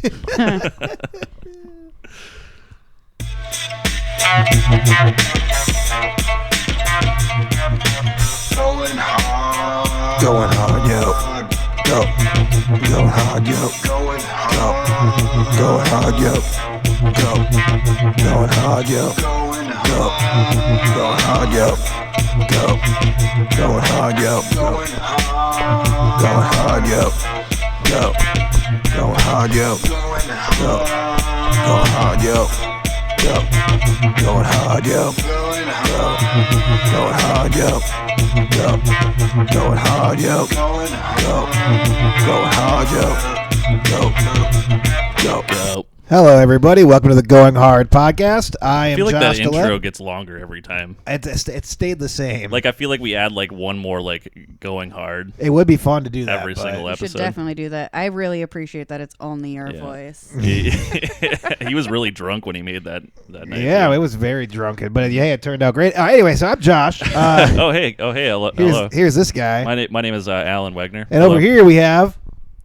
Going hard, yo. Go. Going hard, yo. Go. Going hard, yo. Go. Going hard, yo. Go. Going hard, yo. Go. Going hard, yo. Going hard, yo. Go. Going hard, yo. Go. Going hard, yo. Go. Going hard, yo. Go. Going hard, yo. Go. Going hard, yo. Go. Going hard, yo. Go. Hello, everybody. Welcome to the Going Hard podcast. I feel like Josh that Gillette. intro gets longer every time. It stayed the same. Like, I feel like we add like one more like Going Hard It would be fun to do that. every single You should episode. definitely do that. I really appreciate that it's only your voice. He was really drunk when he made that night. Yeah, it was very drunken, but yeah, it turned out great. Anyway, so I'm Josh. Oh hey, hello. Here's this guy. My name is Alan Wegner. And Hello. over here we have...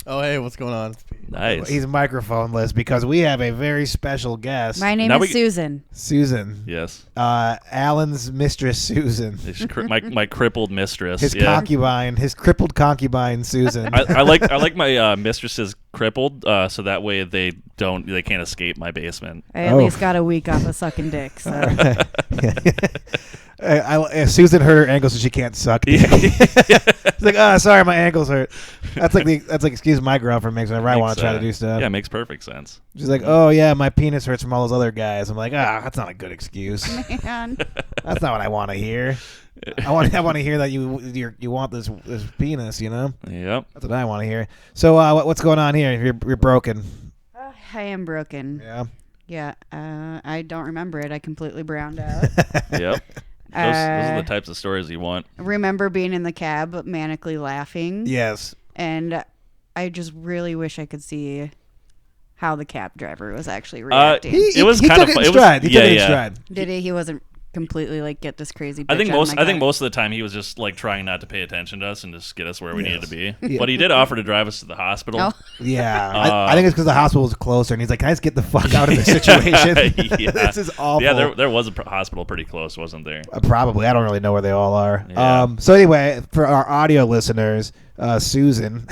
Oh, hey, what's going on? It's Pete. Nice. He's microphone-less because we have a very special guest. My name is Susan. Susan. Yes. Alan's mistress, Susan. My crippled mistress. His concubine, his crippled concubine, Susan. I like my mistresses crippled, so that way they can't escape my basement. I at least got a week off of sucking dick. So. Susan hurt her ankle, so she can't suck dick. It's like, sorry, my ankles hurt. That's like excuse my girlfriend makes whenever I want to try to do stuff. Yeah, it makes perfect sense. She's like, oh yeah, my penis hurts from all those other guys. I'm like, that's not a good excuse. Man. That's not what I want to hear. I want to hear that you want this penis, you know? Yep. That's what I want to hear. So what's going on here? You're broken. I am broken. Yeah. Yeah. I don't remember it. I completely browned out. Yep. Those are the types of stories you want. Remember being in the cab, manically laughing. Yes. And I just really wish I could see how the cab driver was actually reacting. It was kind of fun. He took it in stride. Did he? He wasn't completely like get this crazy bitch I think on most of the time he was just like trying not to pay attention to us and just get us where we needed to be. Yeah. But he did offer to drive us to the hospital. Oh. Yeah, I think it's because the hospital was closer, and he's like, "Can I just get the fuck out of this situation? Yeah. This is awful." Yeah, there was a hospital pretty close, wasn't there? Probably. I don't really know where they all are. Yeah. So anyway, for our audio listeners, Susan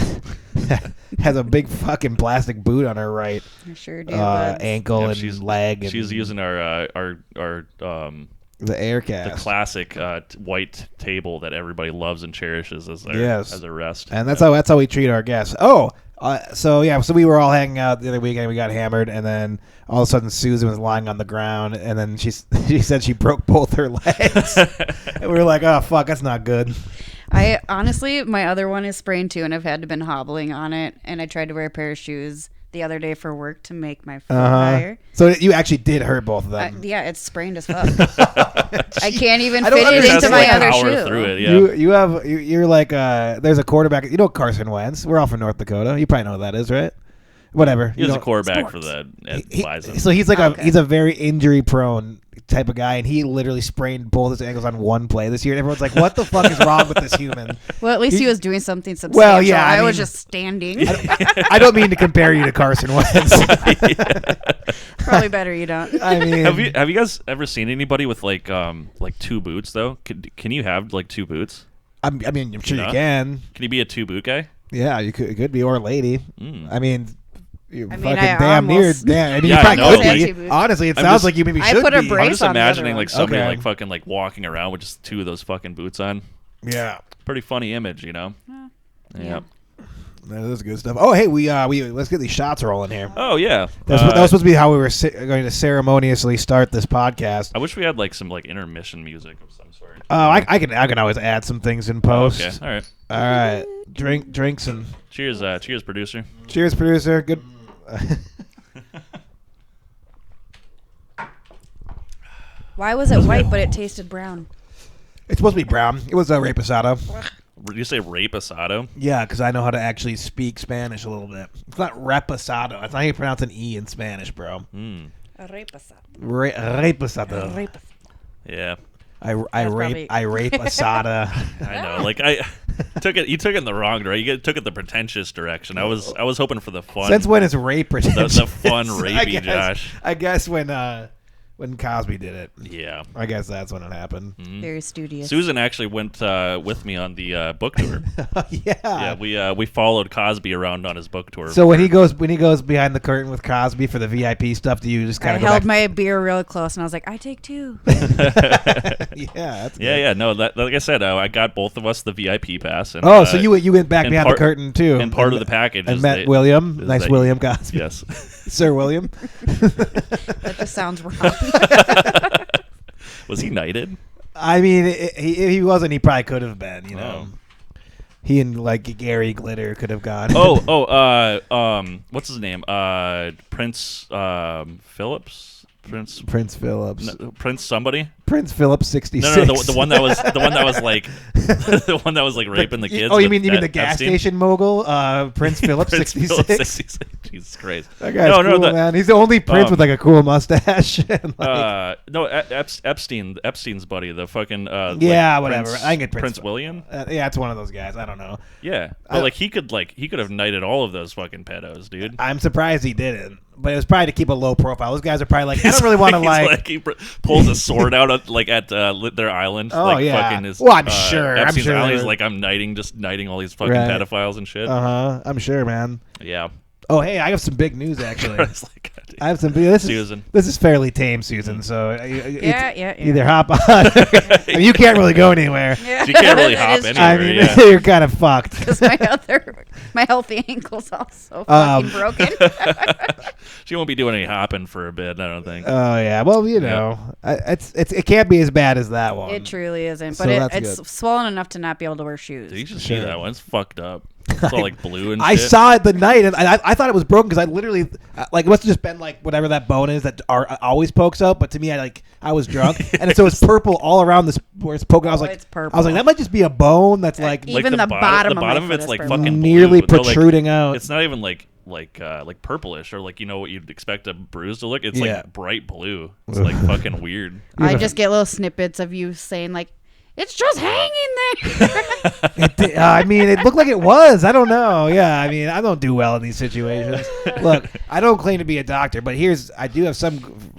has a big fucking plastic boot on her right I sure do. ankle Yeah, and leg. And she's using our the Aircast, the classic white table that everybody loves and cherishes as a rest. And that's how we treat our guests. So we were all hanging out the other weekend. We got hammered, and then all of a sudden Susan was lying on the ground, and then she said she broke both her legs. And we were like, oh fuck, that's not good. I honestly, my other one is sprained too, and I've had to been hobbling on it. And I tried to wear a pair of shoes the other day for work to make my foot higher. So you actually did hurt both of them. Yeah, it's sprained as fuck. I can't even fit don't it into my like other power shoe. through it, yeah. You're like there's a quarterback. You know Carson Wentz. We're all from North Dakota. You probably know who that is, right? Whatever. He was a quarterback for the Bison. So he's like he's a very injury prone type of guy, and he literally sprained both his ankles on one play this year. And everyone's like, "What the fuck is wrong with this human?" Well, at least he was doing something substantial. Well, yeah, I mean, was just standing. I don't mean to compare you to Carson Wentz. Probably better you don't. I mean, have you guys ever seen anybody with like two boots though? Can you have like two boots? I'm sure you can. Can you be a two boot guy? Yeah, you could be, or a lady. I mean. You're I mean, fucking I damn near. almost- Damn. I mean, Yeah, you I probably know, could be. like- Honestly, it I'm sounds just- like you maybe I should put a be. brace I'm just on the other imagining one. like somebody Okay. like fucking like walking around with just two of those fucking boots on. Yeah. Pretty funny image, you know. Yeah. That is good stuff. Oh, hey, we let's get these shots rolling here. Oh yeah. That was supposed to be how we were going to ceremoniously start this podcast. I wish we had like some like intermission music of some sort. I can always add some things in post. Okay. All right. All right. Drinks and Cheers, producer. cheers, producer. Good. Why was it white but it tasted brown? It's supposed to be brown. It was a reposado. Did you say rape asado? Yeah, because I know how to actually speak Spanish a little bit. It's not reposado. That's not how you pronounce an E in Spanish, bro. A reposado. Reposado. Yeah. I rape asada. I know. Like I You took it in the wrong direction. You took it the pretentious direction. I was hoping for the fun. Since when is rape pretentious? The fun rapey, Josh. I guess when Cosby did it. Yeah. I guess that's when it happened. Very studious. Susan actually went with me on the book tour. Yeah. Yeah, we followed Cosby around on his book tour. So when he goes behind the curtain with Cosby for the VIP stuff, do you just kind I of held my beer real close and I was like, I take 2. Yeah, that's good. Yeah. No, like I said, I got both of us the VIP pass. And, So you went back behind the curtain too, and part of the package and is met William, nice that William Cosby. Yes, Sir William. That just sounds wrong. Was he knighted? I mean, if he wasn't, he probably could have been. You know, he and like Gary Glitter could have gone. What's his name? Prince Phillips. Prince Phillips. No, Prince somebody. Prince Phillips 66. No, the one that was like the one that was like raping the kids. Oh, you mean the gas Epstein? Station mogul, Prince Phillips Prince 66? Phillips 66. Jesus Christ. That guy's cool, man. He's the only prince with like a cool mustache. And, like, Epstein's buddy, the fucking whatever. Prince, I can get Prince William. Yeah, it's one of those guys. I don't know. Yeah, but he could have knighted all of those fucking pedos, dude. I'm surprised he didn't. But it was probably to keep a low profile. Those guys are probably like, I don't really want to like. He pulls a sword out at their island. Oh like, yeah. Fucking his, well, I'm sure. Epstein's I'm sure. island. He's like, I'm knighting all these fucking pedophiles and shit. I'm sure, man. Yeah. Oh, hey, I have some big news actually. I was like, I have some. This is fairly tame, Susan. So either hop on. I mean, you can't really go anywhere. Yeah. You can't really hop anywhere. I mean, you're kind of fucked. Because my healthy ankle's also fucking broken. She won't be doing any hopping for a bit, I don't think. Oh yeah, well you know, it can't be as bad as that one. It truly isn't, So but that's it's swollen enough to not be able to wear shoes. Did you just see that one? It's fucked up. It's all like blue and shit. I saw it the night, and I thought it was broken because I literally like it must have just been like whatever that bone is that always pokes out. But to me, I was drunk, and so it's purple all around this where it's poking. I was like, it's purple. I was like, that might just be a bone that's like even the bottom of it's like fucking nearly blue, protruding out. It's not even like purplish or like what you'd expect a bruise to look. It's like bright blue. It's like fucking weird. I just get little snippets of you saying like, it's just hanging there. I mean, it looked like it was. I don't know. Yeah, I mean, I don't do well in these situations. Look, I don't claim to be a doctor, but I do have some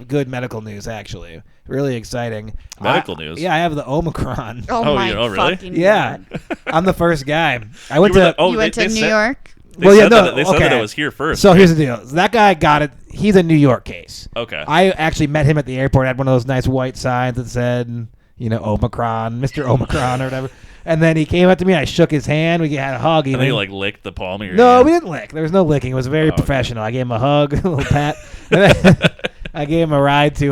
good medical news, actually. Really exciting. Medical news? Yeah, I have the Omicron. Oh my really? fucking Yeah. God. I'm the first guy. I went to... You went to New York? They said that it was here first. So here's the deal. That guy got it. He's a New York case. Okay. I actually met him at the airport. I had one of those nice white signs that said... Omicron, Mr. Omicron or whatever. And then he came up to me. I shook his hand. We had a hug. And then you licked the palm of your No, hand. we didn't lick. There was no licking. It was very professional. I gave him a hug, a little pat. And then I gave him a ride to,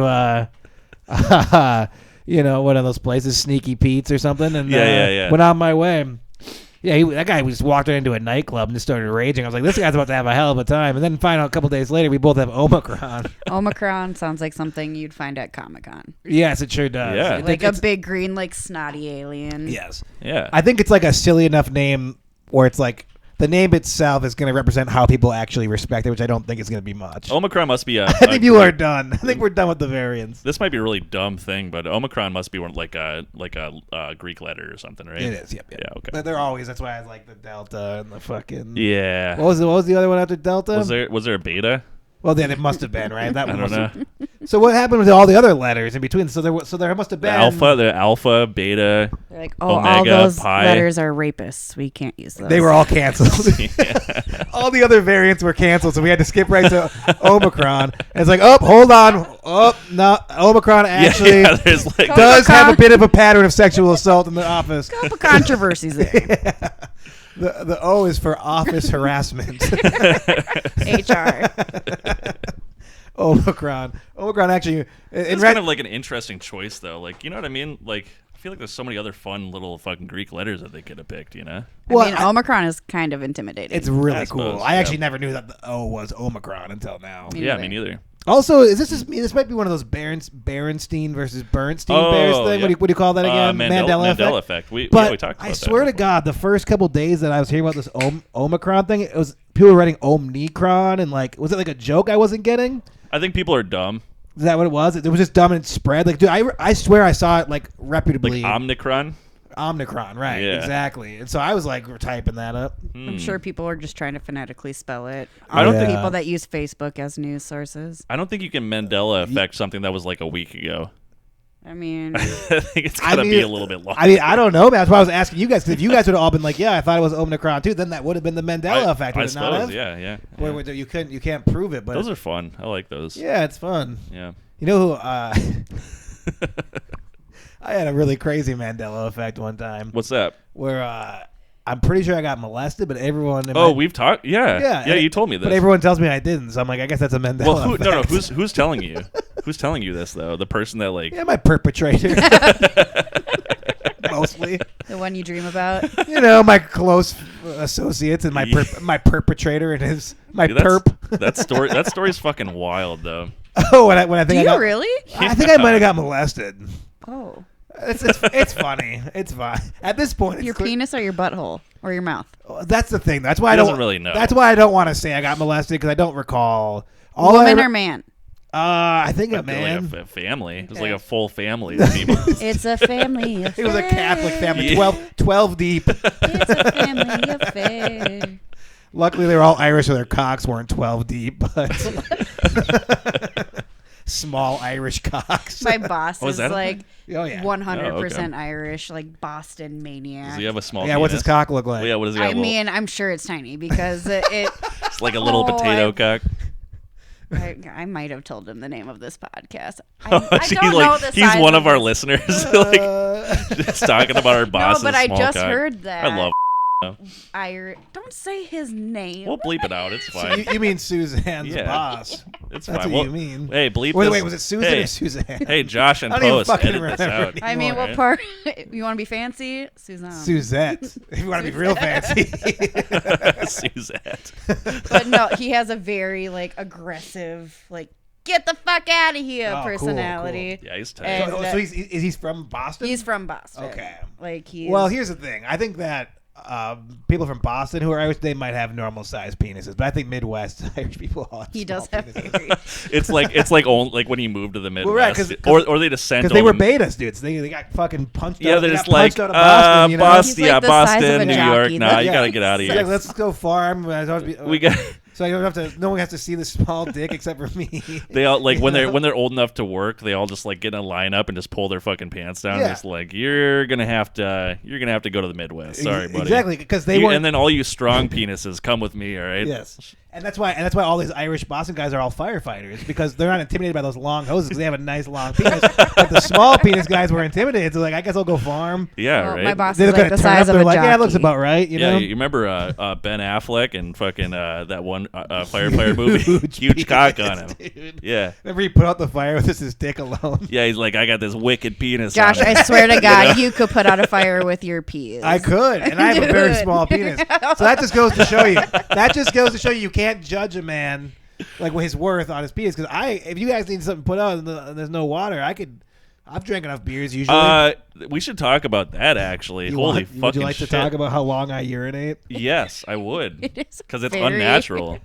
one of those places, Sneaky Pete's or something. And went on my way. Yeah, that guy just walked right into a nightclub and just started raging. I was like, this guy's about to have a hell of a time. And then find out a couple days later, we both have Omicron. Omicron sounds like something you'd find at Comic-Con. Yes, it sure does. Yeah. Like a big green, like snotty alien. Yes. Yeah. I think it's like a silly enough name where it's like the name itself is going to represent how people actually respect it, which I don't think is going to be much. Omicron must be I think people are done. I think we're done with the variants. This might be a really dumb thing, but Omicron must be like a Greek letter or something, right? It is. Yep. Yeah. Okay. But they're always. That's why I like the Delta and the fucking. Yeah. What was the other one after Delta? Was there a beta? Well, then it must have been right. That I one don't know. So what happened with all the other letters in between? So there must have been The alpha, beta. They're like, Omega, all those pi. letters are rapists. We can't use those. They were all canceled. All the other variants were canceled, so we had to skip right to Omicron. And it's like, hold on. No, Omicron actually does have a bit of a pattern of sexual assault in the office. Couple controversies there. The O is for office harassment. HR. Omicron actually. It's kind of like an interesting choice, though. Like, you know what I mean? Like, I feel like there's so many other fun little fucking Greek letters that they could have picked, you know? Omicron is kind of intimidating. It's really cool. Suppose, I actually never knew that the O was Omicron until now. Me Me neither. Also, this might be one of those Berenstein versus Bernstein bears thing. Yeah. What do you call that again? Mandela effect. We talked about that. I swear to God, the first couple days that I was hearing about this Omicron thing, it was people were writing Omnicron and was it like a joke I wasn't getting? I think people are dumb. Is that what it was? It was just dumb and it spread. Like, dude, I swear I saw it reputably. Like Omicron? Omicron, right? Yeah. Exactly. And so I was like, we're typing that up. I'm sure people are just trying to phonetically spell it. I don't All the think- people that use Facebook as news sources. I don't think you can Mandela affect something that was like a week ago. I mean, I think it's gotta be a little bit longer. I mean, I don't know, man. That's why I was asking you guys. Because if you guys would have all been like, yeah, I thought it was Omicron too, then that would have been the Mandela effect. I Would it not suppose, have? yeah. Wait, you can't prove it, but Those are fun. I like those. yeah, it's fun. Yeah. You know who? I had a really crazy Mandela effect one time What's that? where I'm pretty sure I got molested, but everyone. In Oh, my, we've talked. Yeah. You told me this. But everyone tells me I didn't, so I'm like, I guess that's a Mandela well, effect. no. Who's telling you? Who's telling you this though? The person that like. Yeah, my perpetrator. Mostly. the one you dream about. You know, my close associates and my my perpetrator and my Dude, perp. That story's fucking wild though. Oh, when I think Do I you got, really? I think I might have got molested. Oh. It's funny. It's fine. At this point, it's Your clear- penis or your butthole? Or your mouth? That's the thing. That's why He I don't doesn't really know. That's why I don't want to say I got molested because I don't recall. Woman or man? I think a Like man. a family. It was Okay. like a full family of people. It's a family affair. It was a Catholic family, Yeah. 12 deep. It's a family affair. Luckily, they were all Irish, so their cocks weren't 12 deep, but small Irish cocks. My boss Oh, is is that a like thing? Oh, yeah. 100% Irish, like Boston maniac. Does he have a small Yeah, what's his penis? cock look like? Well, yeah, what does he have? I mean, I'm sure it's tiny because it it's like a little Oh, potato cock. I might have told him the name of this podcast. I don't know the He's size one of our his- listeners, like just talking about our No, boss's but I small just cock. heard that. I love. Don't say his name. We'll bleep it out. It's So fine. you mean Suzanne's Yeah. boss? It's That's fine. what Well, you mean. Hey, bleep Wait, this. wait, was it Susan hey, or Suzanne? Hey, Josh and I don't even Post, fucking edit this remember out. I mean, anymore. what part? You want to be fancy? Suzanne. Suzette. If you want to be real fancy. Suzette. But no, he has a very like aggressive, like get the fuck out of here Oh, cool, personality. Yeah, he's tight. And- So is he from Boston? He's from Boston. Okay. Like he's Well, here's the thing. I think that people from Boston who are Irish, they might have normal sized penises, but I think Midwest Irish people all have he does small have penises. very. it's like when he moved to the Midwest, Well, right, 'cause or they just sent Because they were him- betas, dudes. They got fucking punched Yeah, out. they're They just got like punched out of Boston, you know? Boston, He's like the size of Boston, a New jockey. York. Nah, you Yeah. gotta get out of It's here. like, let's go farm. We got. So I don't have to. No one has to see the small dick except for me. They all like when they're old enough to work, they all just like get in a lineup and just pull their fucking pants down. Yeah. Just like you're gonna have to go to the Midwest. Sorry, buddy. Exactly, because they You- weren't. and then all you strong penises come with me. All right. Yes, and that's why all these Irish Boston guys are all firefighters because they're not intimidated by those long hoses because they have a nice long penis. But the small penis guys were intimidated. So like, I guess I'll go farm. Yeah. Well, right. my boss They is look like at the it, turn size up, of they're a like, jockey. yeah, it looks about right. You Yeah, know. you remember Ben Affleck and fucking that one firefighter movie? Huge Huge cock penis, on him. dude. Yeah. Remember he put out the fire with his dick alone. Yeah, he's like, I got this wicked penis. Josh, on I it. swear to God, you could put out a fire with your peas. I could, and I have a very Dude. small penis. So that just goes to show you. That just goes to show you can't judge a man like his worth on his penis. Because if you guys need something put out and there's no water, I've drank enough beers usually. We should talk about that actually. Holy fucking would you like shit. to talk about how long I urinate? Yes, I would. It is Because it's very- unnatural.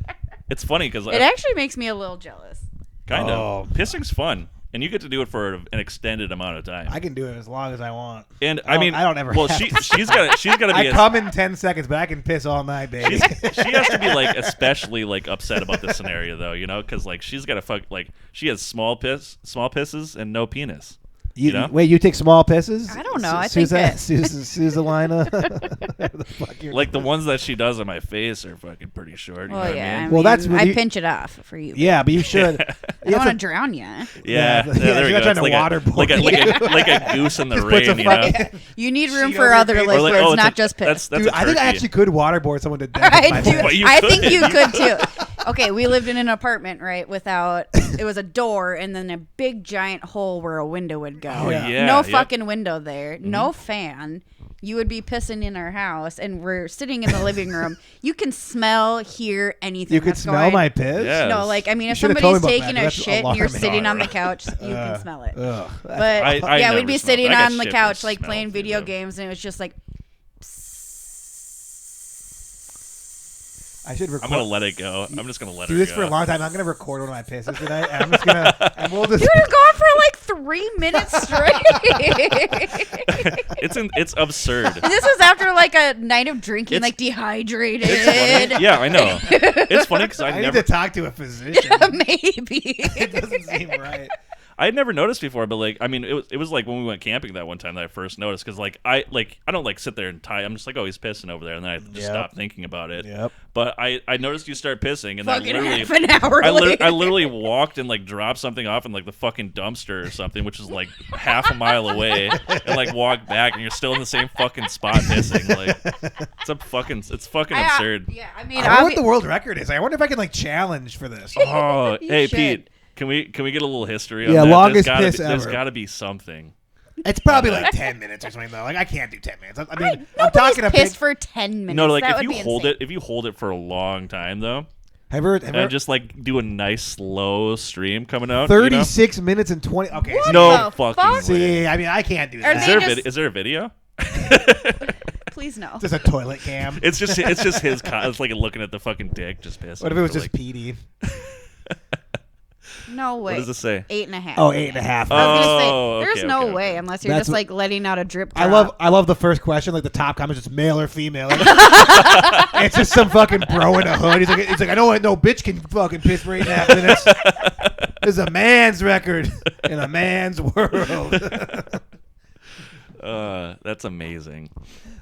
It's funny because It actually makes me a little jealous. kind Oh. of pissing's fun, and you get to do it for an extended amount of time. I can do it as long as I want. And I I mean, don't- I don't ever Well, have she's got to be. I come in 10 seconds, but I can piss all night, baby. she has to be like especially like upset about this scenario though, you know, because like she's got to fuck like she has small pisses and no penis. You know? Wait, you take small pisses? I don't know. I think that- Susalina. the fuck you're- Like the ones that she does on my face are fucking pretty short. You know Well, what yeah. I mean? Well, that's I really- pinch it off for you. yeah, but you should. I don't want to drown you. Yeah, Yeah, there she's we not go. trying It's to like waterboard like a goose in the Just puts a rain, you know. fucking- You need room Sheet for over other your face. liquids, Or like, not it's just piss. That's Dude, a I think I turkey. actually could waterboard someone to death. I with my do. voice. But you I could. think you could too. Okay, we lived in an apartment, right? Without it was a door and then a big giant hole where a window would go. Oh, Yeah. yeah. No yep. fucking window there. No fan. You would be pissing in our house, and we're sitting in the living room. You can smell, hear anything. You could that's smell going. my piss? Yeah. No, like I mean, You if should've told me somebody's about that, taking a that's shit and you're alarming. sitting on the couch, you can smell it. Ugh. But I yeah, never we'd be smelled it. sitting I got on the shit couch for like smell, playing too, video though. games, and it was just like. I should record. I'm gonna let it go. I'm just gonna let do her this go. for a long time. I'm gonna record one of my pisses tonight, and I'm just gonna. And we'll just. Dude, you're going for like 3 minutes straight. It's absurd. This was after like a night of drinking, It's- like dehydrated. It's funny. Yeah, I know. It's funny because I need never. to talk to a physician. Maybe. It doesn't seem right. I had never noticed before, but like, I mean, it was like when we went camping that one time that I first noticed because I don't like sit there and tie. I'm just like, oh, he's pissing over there, and then I just stop thinking about it. Yep. But I noticed you start pissing, and Fucking I literally half an hour later. I literally walked and like dropped something off in like the fucking dumpster or something, which is like half a mile away, and like walked back, and you're still in the same fucking spot pissing. Like it's fucking absurd. Yeah, I mean, I wonder what the world record is. I wonder if I can like challenge for this. Oh, You hey should. Pete. Can we get a little history on Yeah, that? longest There's piss There's ever. got to be something. It's probably like 10 minutes or something though. Like I can't do 10 minutes. I mean, I'm nobody's talking a pissed big. for 10 minutes. No, like that if would you be hold insane. if you hold it for a long time though, Have you and ever just like do a nice slow stream coming out. 36 minutes and 20. Okay. What? See, No the fucking fuck? way. see, I mean, I can't do Are that. Is they there, just- is there a video? Please no. Just a toilet cam. It's just his. It's like looking at the fucking dick, just pissing. What if it was for, just Petey? No way. What does it say? 8.5. Oh, 8.5. I was gonna say, Oh, there's okay, no okay, way okay. unless you're That's just what- like letting out a drip. I love the first question, like the top comment is just male or female. It's just some fucking bro in a hood. He's like, I know no bitch can fucking piss for 8.5 minutes. This is a man's record in a man's world. That's amazing.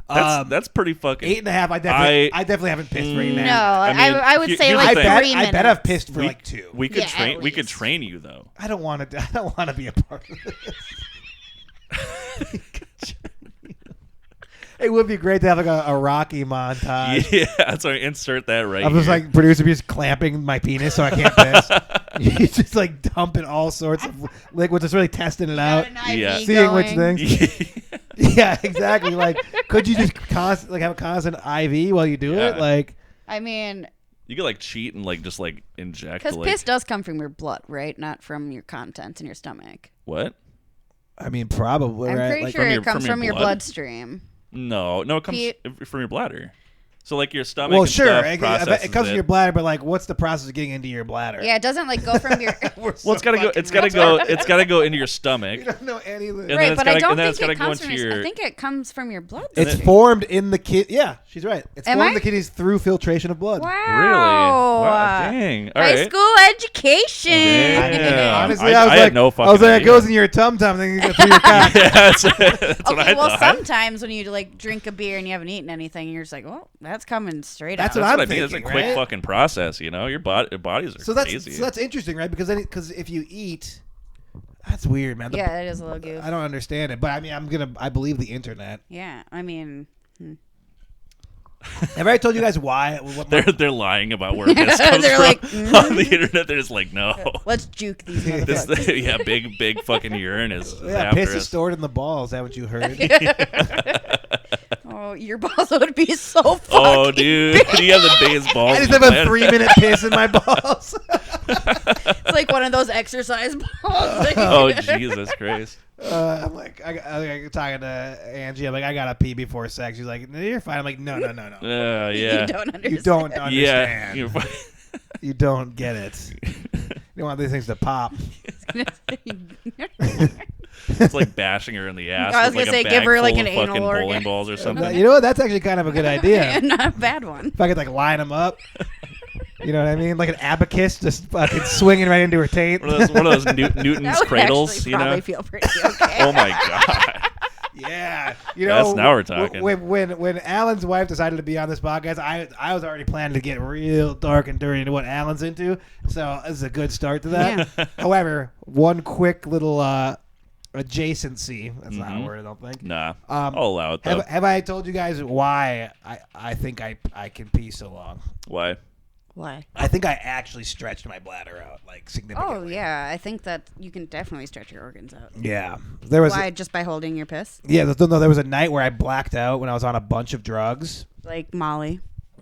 Um, That's pretty fucking. 8.5. I definitely haven't pissed for 8.5. No, I mean, I would say here's like the I thing. bet 3 minutes. I bet I've pissed for like 2. We could Yeah, train. at We could least. train you though. I don't want to be a part of this. It would be great to have like a Rocky montage. Yeah, so insert that right. I'm just here. like producer just clamping my penis so I can't piss. He's just like dumping all sorts of liquids, just really testing it out, Got an IV Yeah. seeing which going. things. Yeah, exactly. Like, could you just have a constant IV while you do it? Yeah. Like, I mean, You could like cheat and like just like inject. because like, piss does come from your blood, right? Not from your contents in your stomach. What? I mean, probably. I'm right? pretty Like, sure from it comes your from your blood? bloodstream. No, it comes Pete- from your bladder. So like your stomach. Well, and sure, stuff it processes comes from your bladder, but like, what's the process of getting into your bladder? Yeah, it doesn't like go from your. We're so Well, it's gotta go. fucking It's gotta retarded. go. It's gotta go into your stomach. You don't know any of this. And then Right, it's but I gotta- don't and then it's think it gotta go comes from into your. I your- think it comes from your blood. It's formed in the kid. Yeah, she's right. It's Am formed in I? the kidneys through filtration of blood. Wow. Really? Wow, dang. All High right. school education. Damn. Honestly, I I was had like, no I was fucking like, it idea. goes in your tum tum, then you go through your cock. Yeah, that's what I Okay, well, thought. sometimes when you like drink a beer and you haven't eaten anything, you're just like, well, that's coming straight That's out. what That's I'm what I mean. It's a thinking, quick right? fucking process, you know. Your bodies are So that's crazy. interesting, right? Because if you eat, that's weird, man. Yeah, it is a little goof. I don't understand it, but I mean, I believe the internet. Yeah, I mean, Have I already told you guys why? What my- they're lying about where piss comes They're from like, on the internet. They're just like, no. let's juke these This, motherfuckers. yeah, big fucking urine is yeah, after piss is us. stored in the balls. Haven't you heard? Oh, your balls would be so fucking Oh, dude, you have the biggest balls. I just on have the a planet. 3-minute piss in my balls. It's like one of those exercise balls. Oh, Jesus Christ. I'm like, I'm talking to Angie. I'm like, I gotta pee before sex. She's like, no, you're fine. I'm like, no. Yeah. You don't understand. You don't Yeah. understand. You're You don't get it. You don't want these things to pop. It's like bashing her in the ass. I was with gonna like a say, give bag her, like, full an of anal fucking orgasm. bowling balls or something. You know what? That's actually kind of a good idea. Not a bad one. If I could like line them up, you know what I mean? Like an abacus, just fucking swinging right into her taint. One of those Newton's That would cradles, actually you probably know. feel pretty okay. Oh my god. Yeah, you know. Now we're talking. When Alan's wife decided to be on this podcast, I was already planning to get real dark and dirty into what Alan's into. So this is a good start to that. However, one quick little adjacency. That's not a word, I don't think. Nah, I'll allow it though. Have I told you guys why I think I can pee so long? Why? Why? I think I actually stretched my bladder out like Oh significantly. yeah, I think that you can definitely stretch your organs out. Yeah. There was Why? Just by holding your piss? there was a night where I blacked out when I was on a bunch of drugs. Like Molly.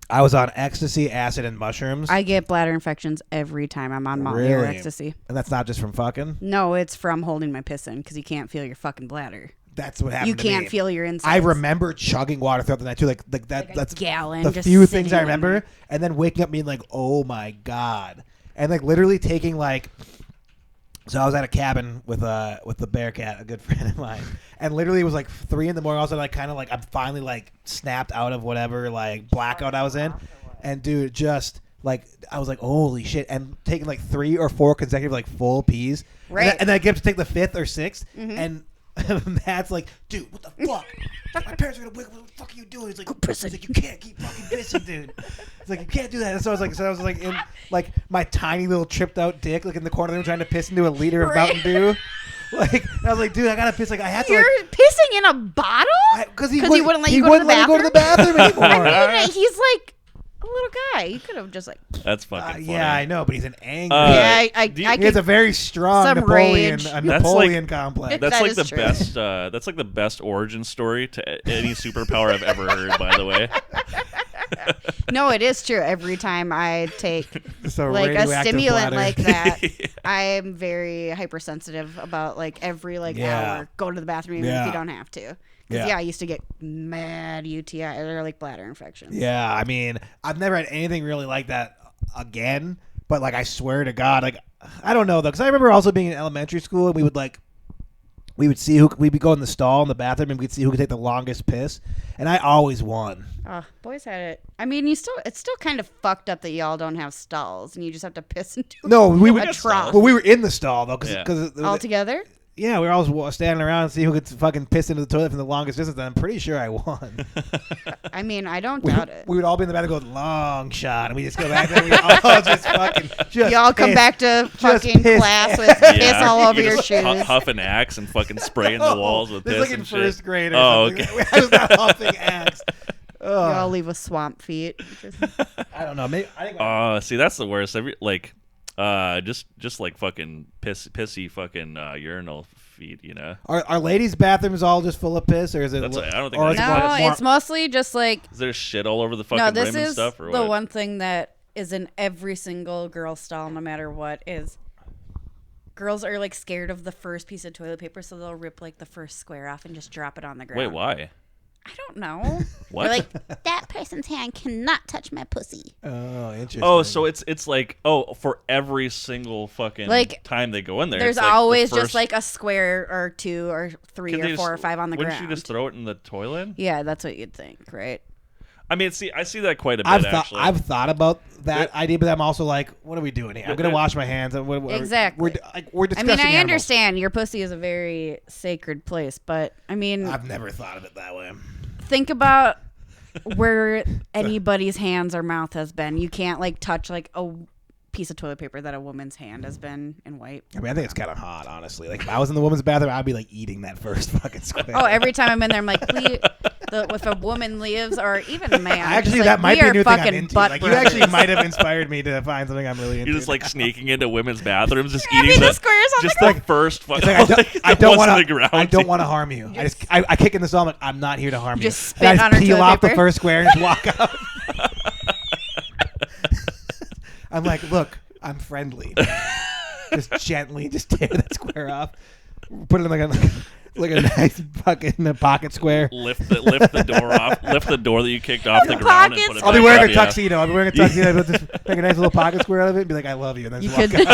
I was on ecstasy, acid, and mushrooms. I get bladder infections every time I'm on Molly or Really? ecstasy. And that's not just from fucking. No, it's from holding my piss in because you can't feel your fucking bladder. That's what happened. You to me. can't feel your insides. I remember chugging water throughout the night too. Like that's gallon. the just few things I sitting in remember, there. and then waking up being like, "Oh my god!" and like literally taking like. So I was at a cabin with the Bearcat, a good friend of mine, and literally it was like 3 a.m. I was like kind of like I'm finally like snapped out of whatever like blackout I was in, and dude, just like I was like, holy shit, and taking like 3 or 4 consecutive like full pees, Right. and then I get to take the 5th or 6th, and. Matt's like, dude, what the fuck? My parents are gonna wake up. What the fuck are you doing? He's like, you can't keep fucking pissing, dude. It's like you can't do that. And so I was like in like my tiny little tripped out dick, like in the corner of the room, trying to piss into a liter of Mountain Dew. Like, and I was like, dude, I gotta piss. Like, I had to. You're like, pissing in a bottle? because he wouldn't let you he go to wouldn't the let me go to the bathroom? bathroom anymore. I mean, he's like a little guy. You could have just like. That's fucking funny. Yeah, I know, but he's an angry. Yeah, I do you- I he has could. a very strong some Napoleon, rage. a That's Napoleon complex. That's That like is the true. best. That's like the best origin story to any superpower I've ever heard. By the way, No, it is true. Every time I take So like a radioactive stimulant bladder. like that, I am very hypersensitive about like every like Yeah. hour. Go to the bathroom even if Yeah. you don't have to. Yeah. Because I used to get mad UTI or like bladder infections. Yeah, I mean, I've never had anything really like that again. But like, I swear to God, like, I don't know though, because I remember also being in elementary school, and we would see who we'd be going in the stall in the bathroom, and we'd see who could take the longest piss, and I always won. Boys had it. I mean, it's still kind of fucked up that y'all don't have stalls and you just have to piss into No, we a would. trough Well, we were in the stall though, Yeah. because all together. yeah, we were always standing around and see who could fucking piss into the toilet from the longest distance. And I'm pretty sure I won. I mean, I don't doubt it. We would all be in the bathroom going long shot, and we just go back there. And we all just fucking Y'all come piss. back to fucking piss. class with piss all over you your just shoes. Huff an axe and fucking spraying the walls with This piss is like in and shit. first grade. Or Oh, something. okay. I was not huffing axe. Y'all leave with swamp feet. I don't know. Maybe I think. See, that's the worst. Just like fucking pissy fucking urinal feet, you know. Are ladies' bathrooms all just full of piss, or is it? That's I don't think or that's is it No, more- it's mostly just like Is there shit all over the fucking no. This rim and is stuff, or the what? one thing that is in every single girl stall, no matter what. Is girls are like scared of the first piece of toilet paper, so they'll rip like the first square off and just drop it on the ground. Wait, why? I don't know. What? They're like, that person's hand cannot touch my pussy. Oh, interesting. Oh, so it's like for every single fucking Like, time they go in there. There's it's like the always first- just like a square or 2 or 3 Can they or just- 4 or 5 on the wouldn't ground. you just throw it in the toilet? Yeah, that's what you'd think, right? I mean, I see that quite a bit actually. I've thought about that idea, but I'm also like, what are we doing here? I'm gonna wash my hands. Exactly. We're I discussing mean, I animals. understand your pussy is a very sacred place, but I mean, I've never thought of it that way. think about where anybody's hands or mouth has been. You can't like touch like a piece of toilet paper that a woman's hand has been and wipe. I mean, I think it's kind of hot, honestly. Like, if I was in the woman's bathroom, I'd be like eating that first fucking square. Oh, every time I'm in there, I'm like, please, if a woman leaves or even a man, I'm Actually, just that like, might we be a are new thing I'm fucking into. butt Like, you brothers. actually might have inspired me to find something I'm really into. You're just like sneaking into women's bathrooms, just Grabbing eating the squares on just the the first fucking. It's like, I don't want want to. to. I don't want to harm you. I kick in the stall. I'm like, I'm not here to harm you. just And I spit on her peel toilet off the paper. first square and just walk out. I'm like, look, I'm friendly. Just gently, just tear that square off. Put it in like a nice fucking pocket square. Lift the door off. Lift the door that you kicked off the ground and put it I'll be back wearing up, a tuxedo. I'll be wearing a tuxedo. I'll just make a nice little pocket square out of it and be like, I love you. And then You just walk could.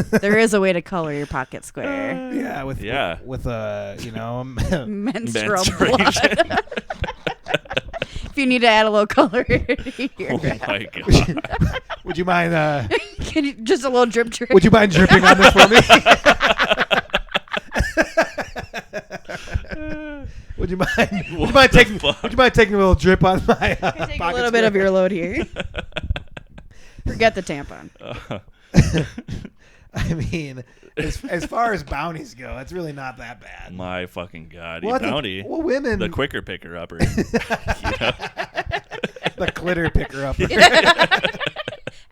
out. There is a way to color your pocket square. Yeah, with Menstrual Menstruation. blood. If you need to add a little color here. Oh my god. would you mind Can you, just a little drip drip. would you mind dripping on this for me? Would you mind taking a little drip on my Take a pocket little bit square? of your load here. Forget the tampon. I mean, as far as bounties go, it's really not that bad. My fucking god. Well, Bounty. well, women, The quicker picker upper. the clitter picker up.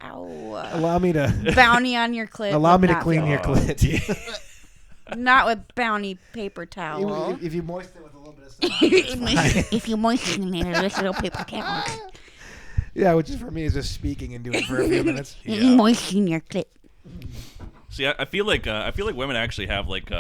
Ow. Allow me to Bounty on your clit. allow would me to not clean feel- your clit. Not with Bounty paper towel. if you moisten it with a little bit of saliva. If you moisten it with a little paper towel. Yeah, which is for me is just speaking and doing it for a few minutes. Moisten your clit. See, I feel like women actually have like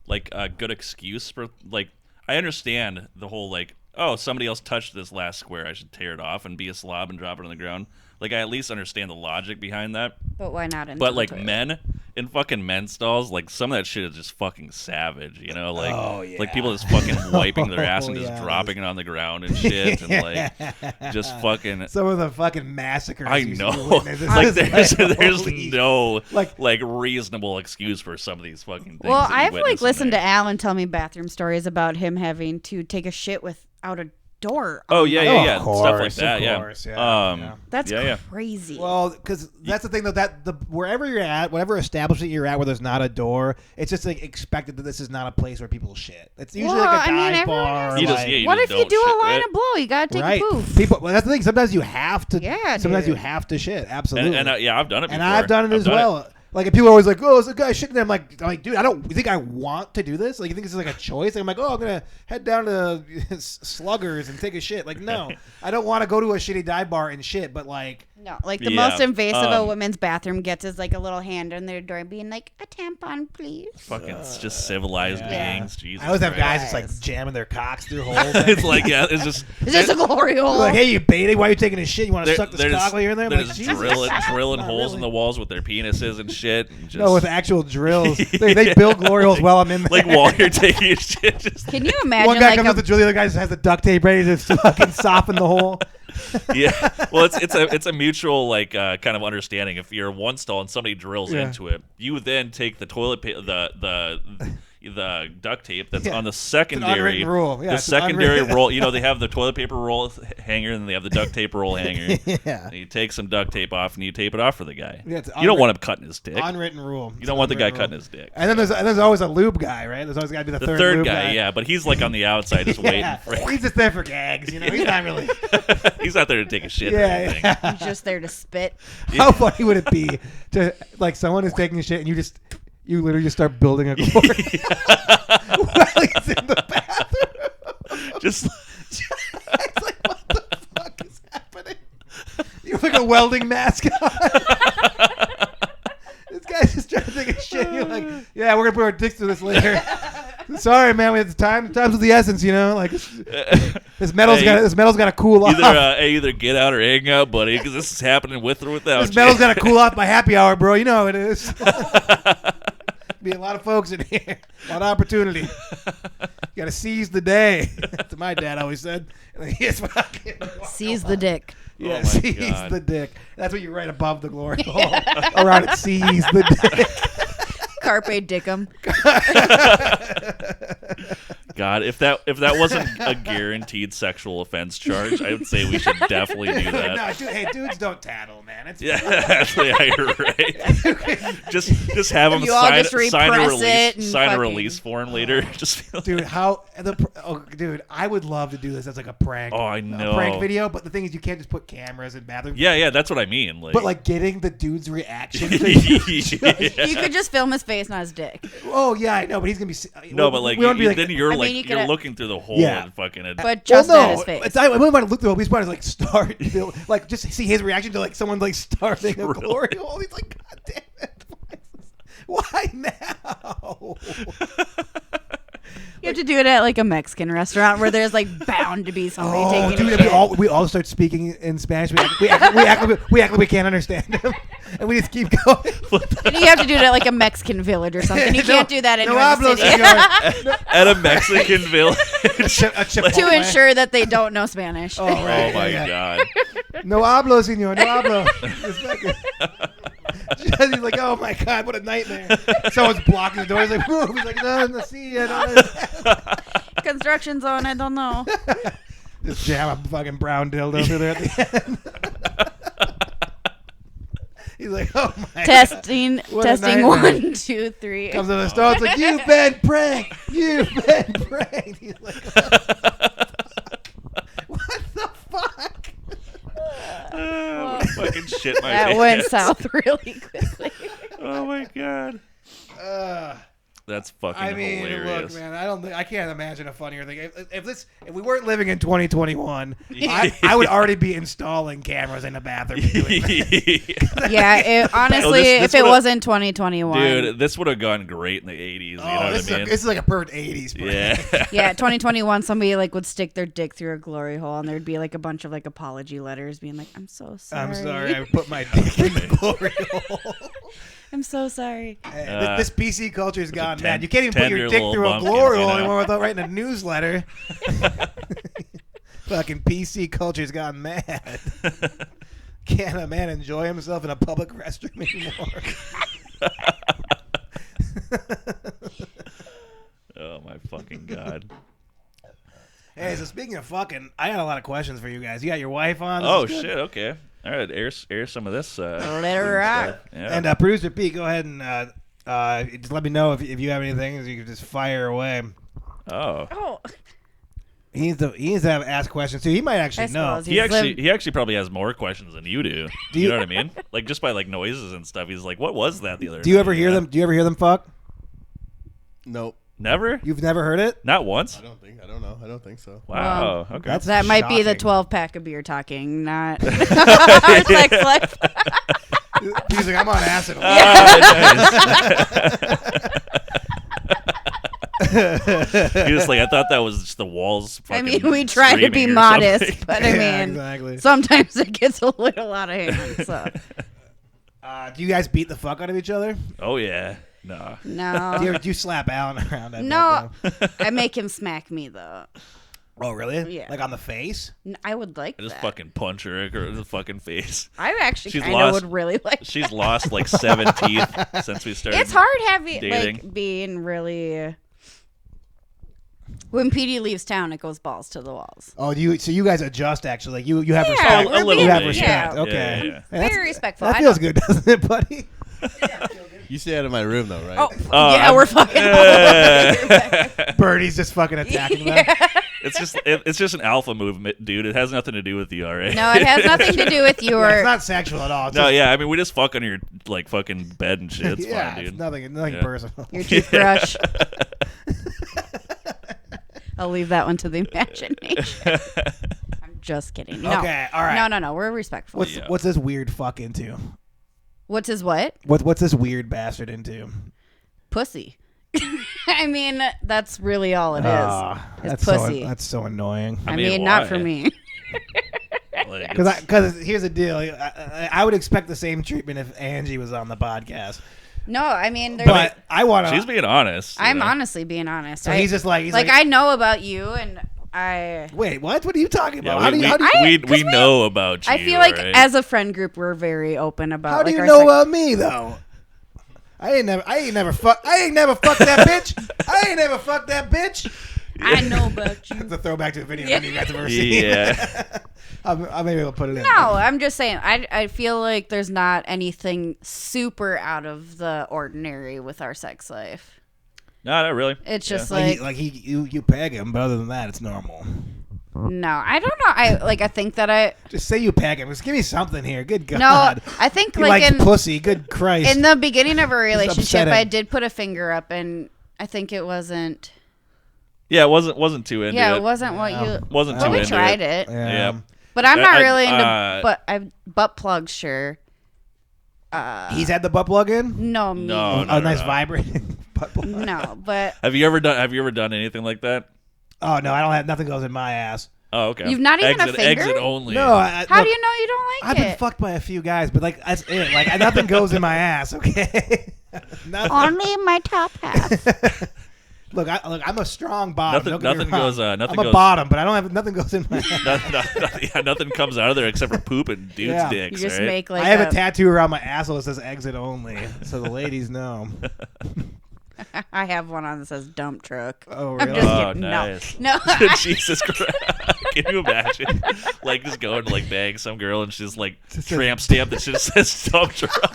like a good excuse for like. I understand the whole like, oh, somebody else touched this last square, I should tear it off and be a slob and drop it on the ground. Like, I at least understand the logic behind that. But why not? But like men in fucking men's stalls, like some of that shit is just fucking savage, you know? Like, like people just fucking wiping their ass and just dropping it on the ground and shit, and like just fucking. Some of the fucking massacres. I know. Like there's no like reasonable excuse for some of these fucking things. Well, I've like listened to Alan tell me bathroom stories about him having to take a shit without a door. Oh yeah, Of course, stuff like that. of course, yeah. That's crazy. Well, because that's the thing though, that wherever you're at, whatever establishment you're at where there's not a door, it's just like expected that this is not a place where people shit. It's usually like a dive bar. What if you do a line of blow? You gotta take a poof. People. Well, that's the thing. Sometimes you have to. Yeah. Sometimes you have to shit. Absolutely. And yeah, I've done it before. And I've done it as well. Like, if people are always like, "Oh, it's a guy shitting there," I'm like, dude, you think I want to do this? Like, you think this is like a choice? Like, I'm like, oh, I'm gonna head down to Sluggers and take a shit. Like, no, I don't want to go to a shitty dive bar and shit. But like, no, like the most invasive a women's bathroom gets is like a little hand on their door, being like, "A tampon, please." Fucking just civilized beings. Jesus. I always have guys just like jamming their cocks through holes. It's like, it's just. Is this a glory hole? Like, hey, you baiting? Why are you taking a shit? You want to suck this cock while you're in there? They're like, just Jesus. drilling holes in the walls with their penises and shit. And just, no, with actual drills. They build glory holes while I'm in there. Like while you're taking a shit. Just Can you imagine? One guy like comes with the drill, the other guy just has the duct tape ready to fucking soften the hole. Yeah, well, it's a mutual like kind of understanding. If you're one stall and somebody drills into it, you then take the toilet the duct tape that's on the secondary rule. Yeah, the secondary roll. You know, they have the toilet paper roll hanger and they have the duct tape roll hanger. Yeah. And you take some duct tape off and you tape it off for the guy. Yeah, you don't want him cutting his dick. Unwritten rule. You don't want the guy cutting his dick. And then there's always a lube guy, right? There's always got to be the third lube guy. Yeah, but he's like on the outside just waiting for He's just there for gags, you know. He's not really. He's not there to take a shit or anything. Yeah. He's just there to spit. How funny would it be to like someone is taking a shit and you literally just start building a glory while he's in the bathroom? Just it's like, what the fuck is happening? You have like a welding mask on. This guy's just trying to take a shit. You're like, yeah, we're gonna put our dicks through this later. Sorry, man. We have time. Time's of the essence, you know. Like this metal's got to cool off. Either get out or hang out, buddy, because this is happening with or without. This metal's got to cool off by happy hour, bro. You know how it is. Be a lot of folks in here. A lot of opportunity. You got to seize the day. That's what my dad always said. Seize the dick. Yeah, oh seize the dick. That's what you write above the glory hole. Around it, seize the dick. Carpe dickum. God, if that wasn't a guaranteed sexual offense charge, I would say we should definitely do that. No, dudes don't tattle, man. It's you're right. just have them sign a release form later. Just dude, dude, I would love to do this as like a prank. Oh, I know. A prank video, but the thing is, you can't just put cameras in bathrooms. Yeah, that's what I mean. Like, but like getting the dude's reaction. You could just film his face, not his dick. Oh yeah, I know, but he's gonna be. No, but like then you're you're looking through the hole and fucking it. But just at his face. I wouldn't want to look through the hole. He's probably like start, like just see his reaction to like someone like starting a glory hole. He's like, God damn it, why now? You have to do it at like a Mexican restaurant where there's like bound to be somebody taking dude, it. we all start speaking in Spanish. We act like we can't understand him, and we just keep going. And you have to do it at like a Mexican village or something. You can't do that in New City. At a Mexican village. To ensure that they don't know Spanish. Oh my God. No hablo, señor. No hablo. He's like, oh my God, what a nightmare. Someone's blocking the door. He's like, move. He's like, no, see ya. Construction zone, I don't know. Just jam a fucking brown dildo through there at the end. He's like, oh my testing, God. Testing 1, 2, 3. Comes to the store. It's like, you've been pranked. You've been pranked. He's like, what the fuck? Fucking shit my That pants. went south really quickly. Oh my God. That's fucking I mean, hilarious. look, man, I can't imagine a funnier thing. If we weren't living in 2021, I would already be installing cameras in the bathroom. And doing that. Yeah, honestly, this if it would've- wasn't 2021, Dude, this would have gone great in the 80s. You know what this I mean? is like a perfect 80s. Prank. Yeah. yeah, 2021, somebody like would stick their dick through a glory hole, and there'd be like a bunch of like apology letters being like, "I'm so sorry. I'm sorry, I put my dick in the glory hole. I'm so sorry." Hey, this PC culture's gone 10 mad. You can't even put your 10-year dick little through a bumpkins, glory you hole know? anymore without writing a newsletter. Fucking PC culture's gone mad. Can't a man enjoy himself in a public restroom anymore? Oh my fucking god. Hey, so speaking of fucking, I got a lot of questions for you guys. You got your wife on? This Oh is good. shit. Okay. All right. Air some of this. Let her rock. Yeah. And producer Pete, go ahead and just let me know if you have anything. You can just fire away. Oh. Oh, He needs to ask questions too. He might actually I know. suppose. He actually probably has more questions than you do. Do You you- know what I mean? Like just by like noises and stuff. He's like, "What was that the other?" Do you night?" ever hear them? Do you ever hear them fuck? Nope. Never. You've never heard it? Not once. I don't know. I don't think so. Wow. Okay. That's that might be the shocking. 12-pack of beer talking, not our sex life. He's like, I'm on acid. He was like, I thought that was just the walls. I fucking mean, we try to be screaming or modest, something. but I Yeah, mean, exactly. sometimes it gets a little out of hand. So Do you guys beat the fuck out of each other? Oh yeah. Nah. no, Do you slap Alan around? I no, bet, though? I make him smack me though. Oh, really? Yeah. Like on the face? I would like I just that. fucking punch her in the fucking face. I actually She's kind of lost- would really like. She's lost like 7 teeth since we started. It's hard having dating. like being really. When Petey leaves town, it goes balls to the walls. Oh, so you guys adjust actually? Like you have Yeah, respect. we're a little You have bit, respect. yeah. Okay. Yeah, yeah. Hey, that's- Very respectful. That I feels don't- good, doesn't it, buddy? You stay out of my room though, right? Oh, Oh, yeah, I'm- we're fucking. Birdie's just fucking attacking them. It's just an alpha movement, dude. It has nothing to do with you, alright? No, it has nothing to do with your. Yeah, it's not sexual at all. It's No, just, yeah. I mean, we just fuck on your like fucking bed and shit. It's yeah, fine, it's dude. nothing Yeah. personal. Your toothbrush. I'll leave that one to the imagination. I'm just kidding. No. Okay, all right. No. We're respectful. What's this weird fuck into? What's his what? What's this weird bastard into? Pussy. I mean, that's really all it is. It's That's pussy. that's so annoying. I mean, mean, not why? for me. Like, Because here's the deal. I would expect the same treatment if Angie was on the podcast. No, I mean, But I want she's to. being honest. I'm you know? honestly being honest. So he's just like I know about you, and I. Wait, what? What are you talking about? Yeah, how do you we know about you. I feel like right? as a friend group, we're very open about. how do like, you our know sex- about me though? I ain't never fucked that bitch. I ain't never fucked that bitch. I know about you. It's a throwback to a video you guys have ever seen. Yeah. I'll maybe I'll put it in. No, I'm just saying. I feel like there's not anything super out of the ordinary with our sex life. No, not really. It's just you peg him, but other than that, it's normal. no, I don't know. I think that I Just say you peg him. Just give me something here. Good God. no. I think He like likes pussy. Good Christ. in the beginning of our relationship, upsetting. I did put a finger up, and I think it wasn't. Yeah, it wasn't too into Yeah, it. it wasn't what you. Wasn't But too we into tried it. it, Yeah. but I'm not I- really into butt plugs. Sure. He's had the butt plug in. No, me. No, A nice vibrating butt plug. No, but Have you ever done anything like that? Oh no, I don't have nothing goes in my ass. Oh, okay. You've not even a finger? Exit only. No, how look, do you know you don't I've like been it? fucked by a few guys, but like that's it. Like nothing goes in my ass. Okay. Nothing. Only in my top half. Look, I'm a strong bottom. Nothing- Don't get me nothing wrong. goes, nothing I'm a goes- bottom, but I don't have nothing goes in my ass. Nothing comes out of there except for poop and dudes' Yeah. You dicks, just right? make like I have a tattoo around my asshole that says "exit only," so the ladies know. I have one on that says dump truck. Oh, I'm really? just Oh, kidding. nice. No. Jesus Christ. Can you imagine? Like, just going to, like, bang some girl and she's, like, tramp stamp that just says dump truck.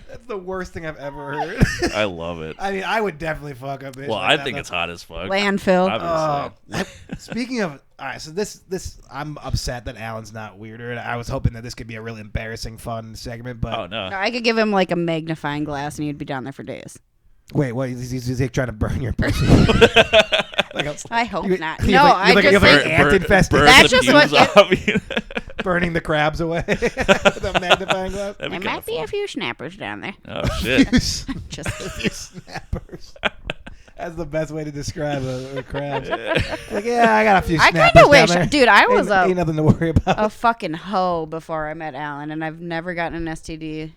That's the worst thing I've ever heard. I love it. I mean, I would definitely fuck up. Well, I think it's hot as fuck. Landfill. Obviously. Speaking of, all right, so this I'm upset that Alan's not weirder, and I was hoping that this could be a really embarrassing, fun segment. But Oh no. No, I could give him like a magnifying glass and he'd be down there for days. wait, what? He's like trying to burn your pussy? Like I hope you- not. you No, like- I you like- just you like think an ant infested. burn That's the just what pubes off. burning the crabs away with a magnifying glass. That'd be there kinda might be fun. a few snappers down there. Oh shit. Just You snappers. That's the best way to describe a crab. Like, yeah, I got a few I snappers kind of wish, down there. dude. I was ain't nothing to worry about. a fucking hoe before I met Alan, and I've never gotten an STD.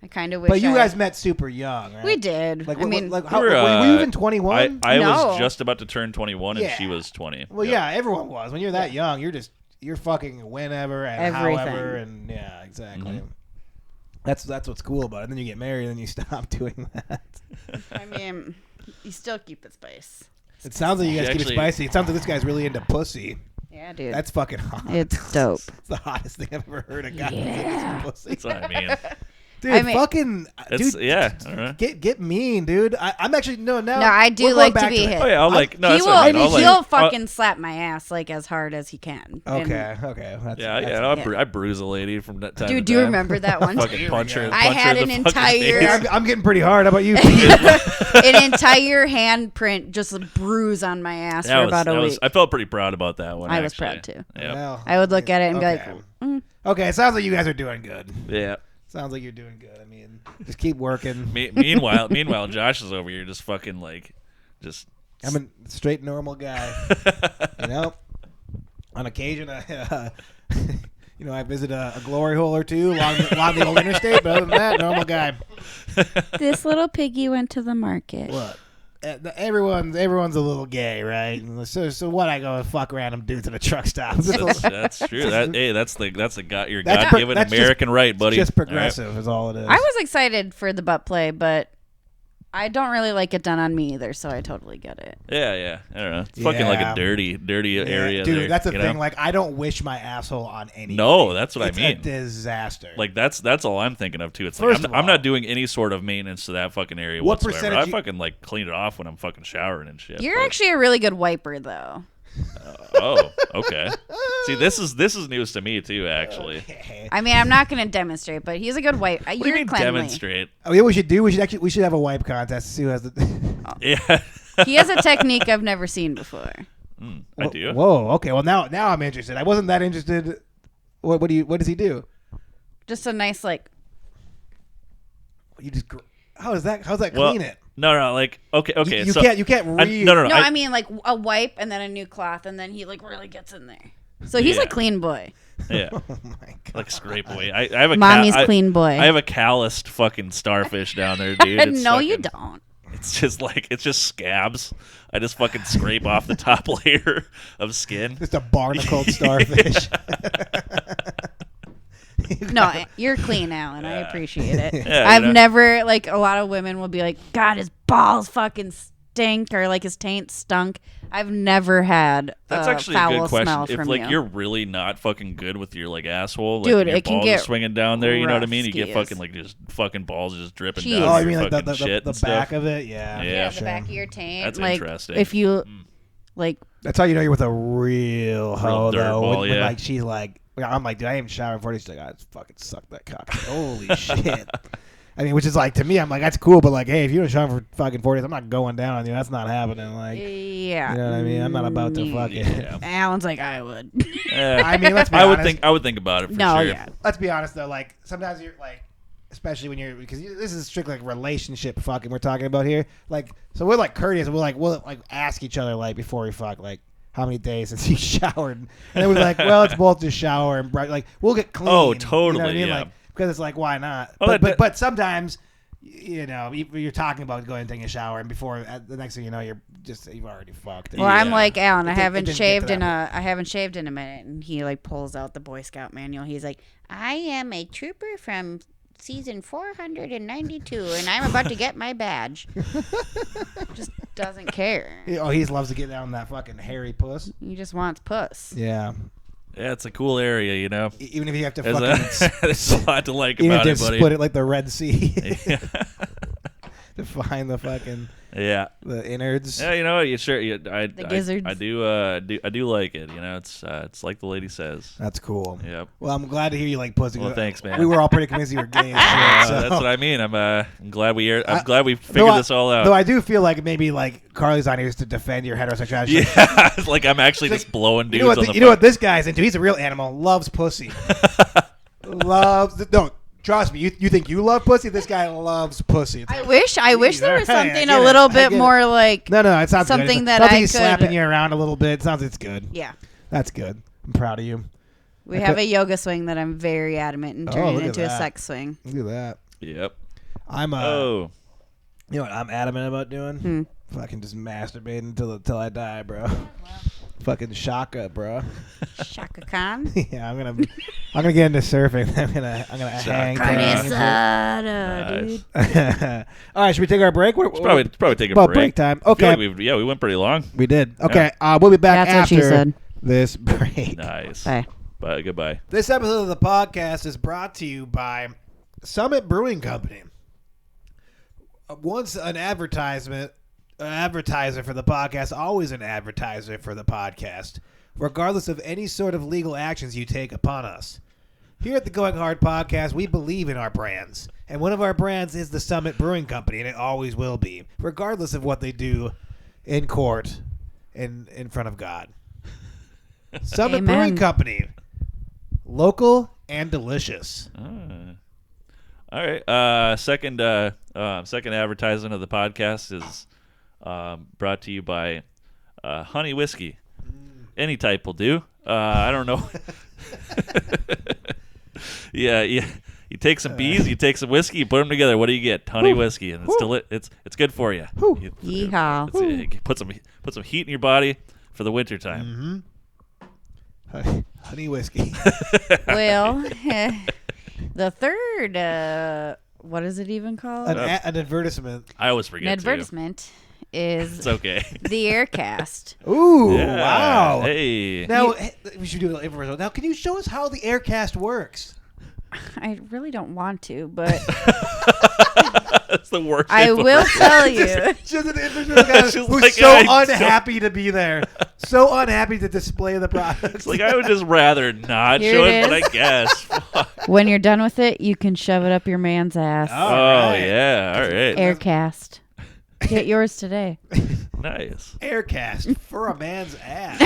I kind of wish. But you I- guys met super young, right? we did. Like, I mean, how, We were, were you even 21? I No. was just about to turn 21 and Yeah. she was 20. Well, Yep. yeah, everyone was. When you're that young, you're fucking whenever and Everything. however, and yeah, exactly. Mhm. That's what's cool about it. And then you get married, and then you stop doing that. I mean, you still keep it spice. It sounds like you guys keep it Actually- spicy. It sounds like this guy's really into pussy. Yeah, dude. That's fucking hot. It's dope. It's the hottest thing I've ever heard a guy Yeah. pussy. That's what I mean. Dude, I mean- fucking It's, dude, yeah. I don't know. get mean, dude. I'm actually now. No, I do we're going like to back be it. hit. Oh yeah, I'll like. No, he that's will. what I mean. I'll, like, He'll fucking slap my ass like as hard as he can. And- Okay, okay. That's, Yeah, that's, yeah. I bruise a lady from that time. Dude, to do you time. remember that one? Fucking punch her. I punch had her in an the fucking entire- face. I'm getting pretty hard. How about you? An entire handprint just a bruise on my ass for about a week. I felt pretty proud about that one. I was actually. proud too. Yep. Well, I would look at it and okay. be like, Okay, it sounds like you guys are doing good. Yeah. Sounds like you're doing good. I mean, just keep working. Meanwhile, Josh is over here just fucking like, just. I'm a straight normal guy. You know, on occasion, I visit a glory hole or two along the old interstate. But other than that, normal guy. this little piggy went to the market. What? Everyone's a little gay, right? So what? I go fuck random dudes at a truck stop. That's true. That's your That's God-given that's American right, buddy. Just All right. progressive is all it is. I was excited for the butt play, but I don't really like it done on me either, so I totally get it. Yeah. I don't know. It's fucking like Yeah. a dirty area. dude. there, That's the you thing. know? Like, I don't wish my asshole on anything. No, that's what It's I mean. a disaster. Like that's all I'm thinking of too. It's First like of I'm all- not doing any sort of maintenance to that fucking area What whatsoever. percentage I you- fucking like clean it off when I'm fucking showering and shit. You're but- actually a really good wiper, though. Oh, okay. See, this is news to me too. Actually, I mean, I'm not going to demonstrate, but he's a good wipe. what do you You're mean cleanly. demonstrate? Oh, yeah, we should have a wipe contest to see who has the. Yeah, He has a technique I've never seen before. I do. Whoa. Okay. Well, now I'm interested. I wasn't that interested. What does he do? Just a nice, like, You just. How's that Well, clean it? No, like okay. You so can't read. No. no, I mean, like, a wipe and then a new cloth, and then he, like, really gets in there. So he's Yeah. a clean boy. Yeah, Oh my god. like scrape away. I have a Mommy's clean boy. I have a calloused fucking starfish down there, dude. It's no, you fucking- don't. It's just scabs. I just fucking scrape off the top layer of skin. Just a barnacled starfish. No, you're clean, Alan. I appreciate it. Yeah, I've you know. never, like, a lot of women will be like, God, his balls fucking stink, or like his taint stunk. I've never had That's a actually a foul good question. smell If from like you. you're really not fucking good with your like asshole, like Dude, when your it can balls get are swinging down there, you know what I rough mean? You get skis. fucking like just fucking balls just dripping Jeez. down. Oh, your you mean like fucking shit the and back stuff. of it? Yeah. Yeah. the back of your taint. That's like, interesting. If you, like, That's how you know you're with a real hoe, dirt though. ball, when, yeah. like she's like, I'm like, dude, I ain't showered before. She's like, I just fucking suck that cock. Holy shit. I mean, which is like, to me, I'm like, that's cool, but like, hey, if you don't shower for fucking 4 days, I'm not going down on you. That's not happening. Like, yeah. you know what I mean? I'm not about to fucking. Yeah. Alan's like, I would. Yeah. I mean, let's be I would honest. think about it for No, sure. yeah. Let's be honest though. Like, sometimes you're like, especially when you're because this is strictly like relationship fucking we're talking about here. Like, so we're like courteous. We'll like ask each other like before we fuck like. How many days since you showered? And then we're like, well, it's both just shower and like we'll get clean. Oh, You know totally, what I mean? yeah. Like, because it's like, why not? Oh, But sometimes, you know, you're talking about going and taking a shower, and before the next thing you know, you've already fucked. Well, I'm Yeah. like, Alan, I It didn't haven't get to shaved that I haven't shaved in a minute, and he like pulls out the Boy Scout manual. He's like, I am a trooper from season 492, and I'm about to get my badge. Just doesn't care. Oh, he loves to get down that fucking hairy puss. He just wants puss. Yeah. Yeah, it's a cool area, you know. Even if you have to There's fucking, a lot to like even if about you it, buddy. split it like the Red Sea. Yeah. to find the fucking Yeah. the innards. Yeah, you know, you sure. The gizzards. I do like it. You know, it's like the lady says. That's cool. Yep. Well, I'm glad to hear you like pussy. Well, thanks, man. We were all pretty convinced you were gay. And shit, so. That's what I mean. I'm glad I'm glad we figured this all out. Though I do feel like maybe like Carly's on here to defend your heterosexuality. Yeah, it's like I'm actually just blowing dudes on the You know what this guy's into? He's a real animal. Loves pussy. No, trust me. You think you love pussy? This guy loves pussy. I wish there was Hey, I something get a it. little I bit get more like. No, it sounds something good. that Sounds like I he's could- slapping you around a little bit. It sounds it's good. Yeah. That's good. I'm proud of you. We have a yoga swing that I'm very adamant in turning look at into a that. sex swing. Look at that. Yep. I'm Oh. You know what I'm adamant about doing? Fucking just masturbating until I die, bro. Fucking shaka, bro. Shaka Khan. Yeah, I'm gonna get into surfing. I'm gonna hang. Carne down. asada, dude. All right, should we take our break? It's probably take a about break. time. I feel Okay, like we went pretty long. we did. Okay, we'll be back That's what she after said. this break. Nice. Bye. Bye. Goodbye. This episode of the podcast is brought to you by Summit Brewing Company. Once an advertiser for the podcast, always an advertiser for the podcast, regardless of any sort of legal actions you take upon us. Here at the Going Hard Podcast, we believe in our brands, and one of our brands is the Summit Brewing Company, and it always will be, regardless of what they do in court and in front of God. Summit Amen. Brewing Company, local and delicious. All right. Second advertisement of the podcast is brought to you by Honey Whiskey. Any type will do. I don't know. Yeah. You take some bees, you take some whiskey, you put them together. What do you get? Honey whiskey, and it's good for you. Yeehaw. Put some heat in your body for the winter time. Honey whiskey. Well, the third, what is it even called? An advertisement. I always forget. An advertisement is It's okay. the Aircast. Ooh, Yeah. wow. Hey. Now, we should do a little infomercial. Now, can you show us how the Aircast works? I really don't want to, but That's the worst. I will tell you. Just an infomercial guy Just who's like, so I unhappy to be there. So unhappy to display the products. It's like I would just rather not Here show it it, but is. I guess. Fuck. When you're done with it, you can shove it up your man's ass. All Oh right. yeah, all right. Aircast. Get yours today. Nice. Aircast for a man's ass.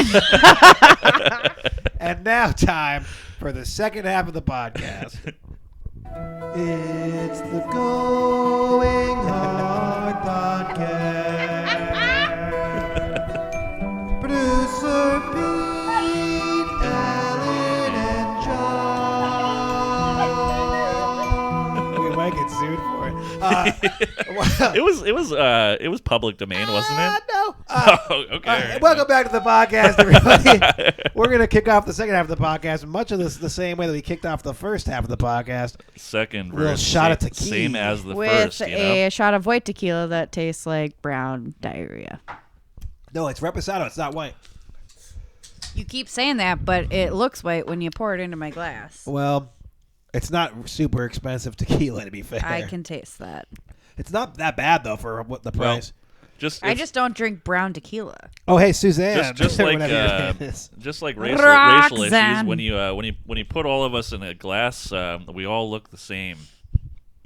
And now time for the second half of the podcast. It's the Going Hard Podcast. Producer Pete, Alan, and John. We might get sued for it. It was public domain, wasn't it? No. Oh, okay. All right, welcome back to the podcast, everybody. We're going to kick off the second half of the podcast much of this the same way that we kicked off the first half of the podcast. Second Little verse, shot of same, tequila. same as the With first. You know? a shot of white tequila that tastes like brown diarrhea. No, it's Reposado. It's not white. You keep saying that, but it looks white when you pour it into my glass. Well, it's not super expensive tequila, to be fair. I can taste that. It's not that bad, though, for what the price. I just don't drink brown tequila. Oh, hey, Suzanne. just like Whatever your name is. just like racial issues. Roxanne. When you put all of us in a glass, we all look the same.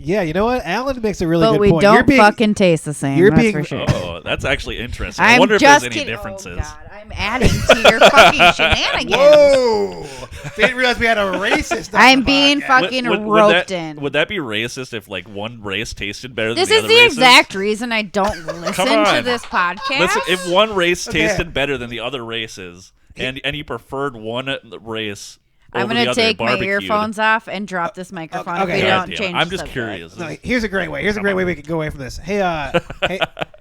Yeah, you know what? Alan makes a really But good we point. don't fucking taste the same. you're That's being- for sure. Oh, that's actually interesting. I I'm wonder if just there's any kidding. differences. Oh, God. I'm adding to your fucking shenanigans. Whoa! Didn't realize we had a racist on I'm the being podcast. fucking Would roped that, in. Would that be racist if like one race tasted better This than is the the other races? exact reason I don't listen to on. this podcast. Listen, if one race Okay. tasted better than the other races, and you preferred one race I'm over going the to other take my barbecued, earphones off and drop this microphone okay. if we God don't damn it. change I'm the just subject. curious. No, here's a great way. Here's a great way we could go away from this. Hey,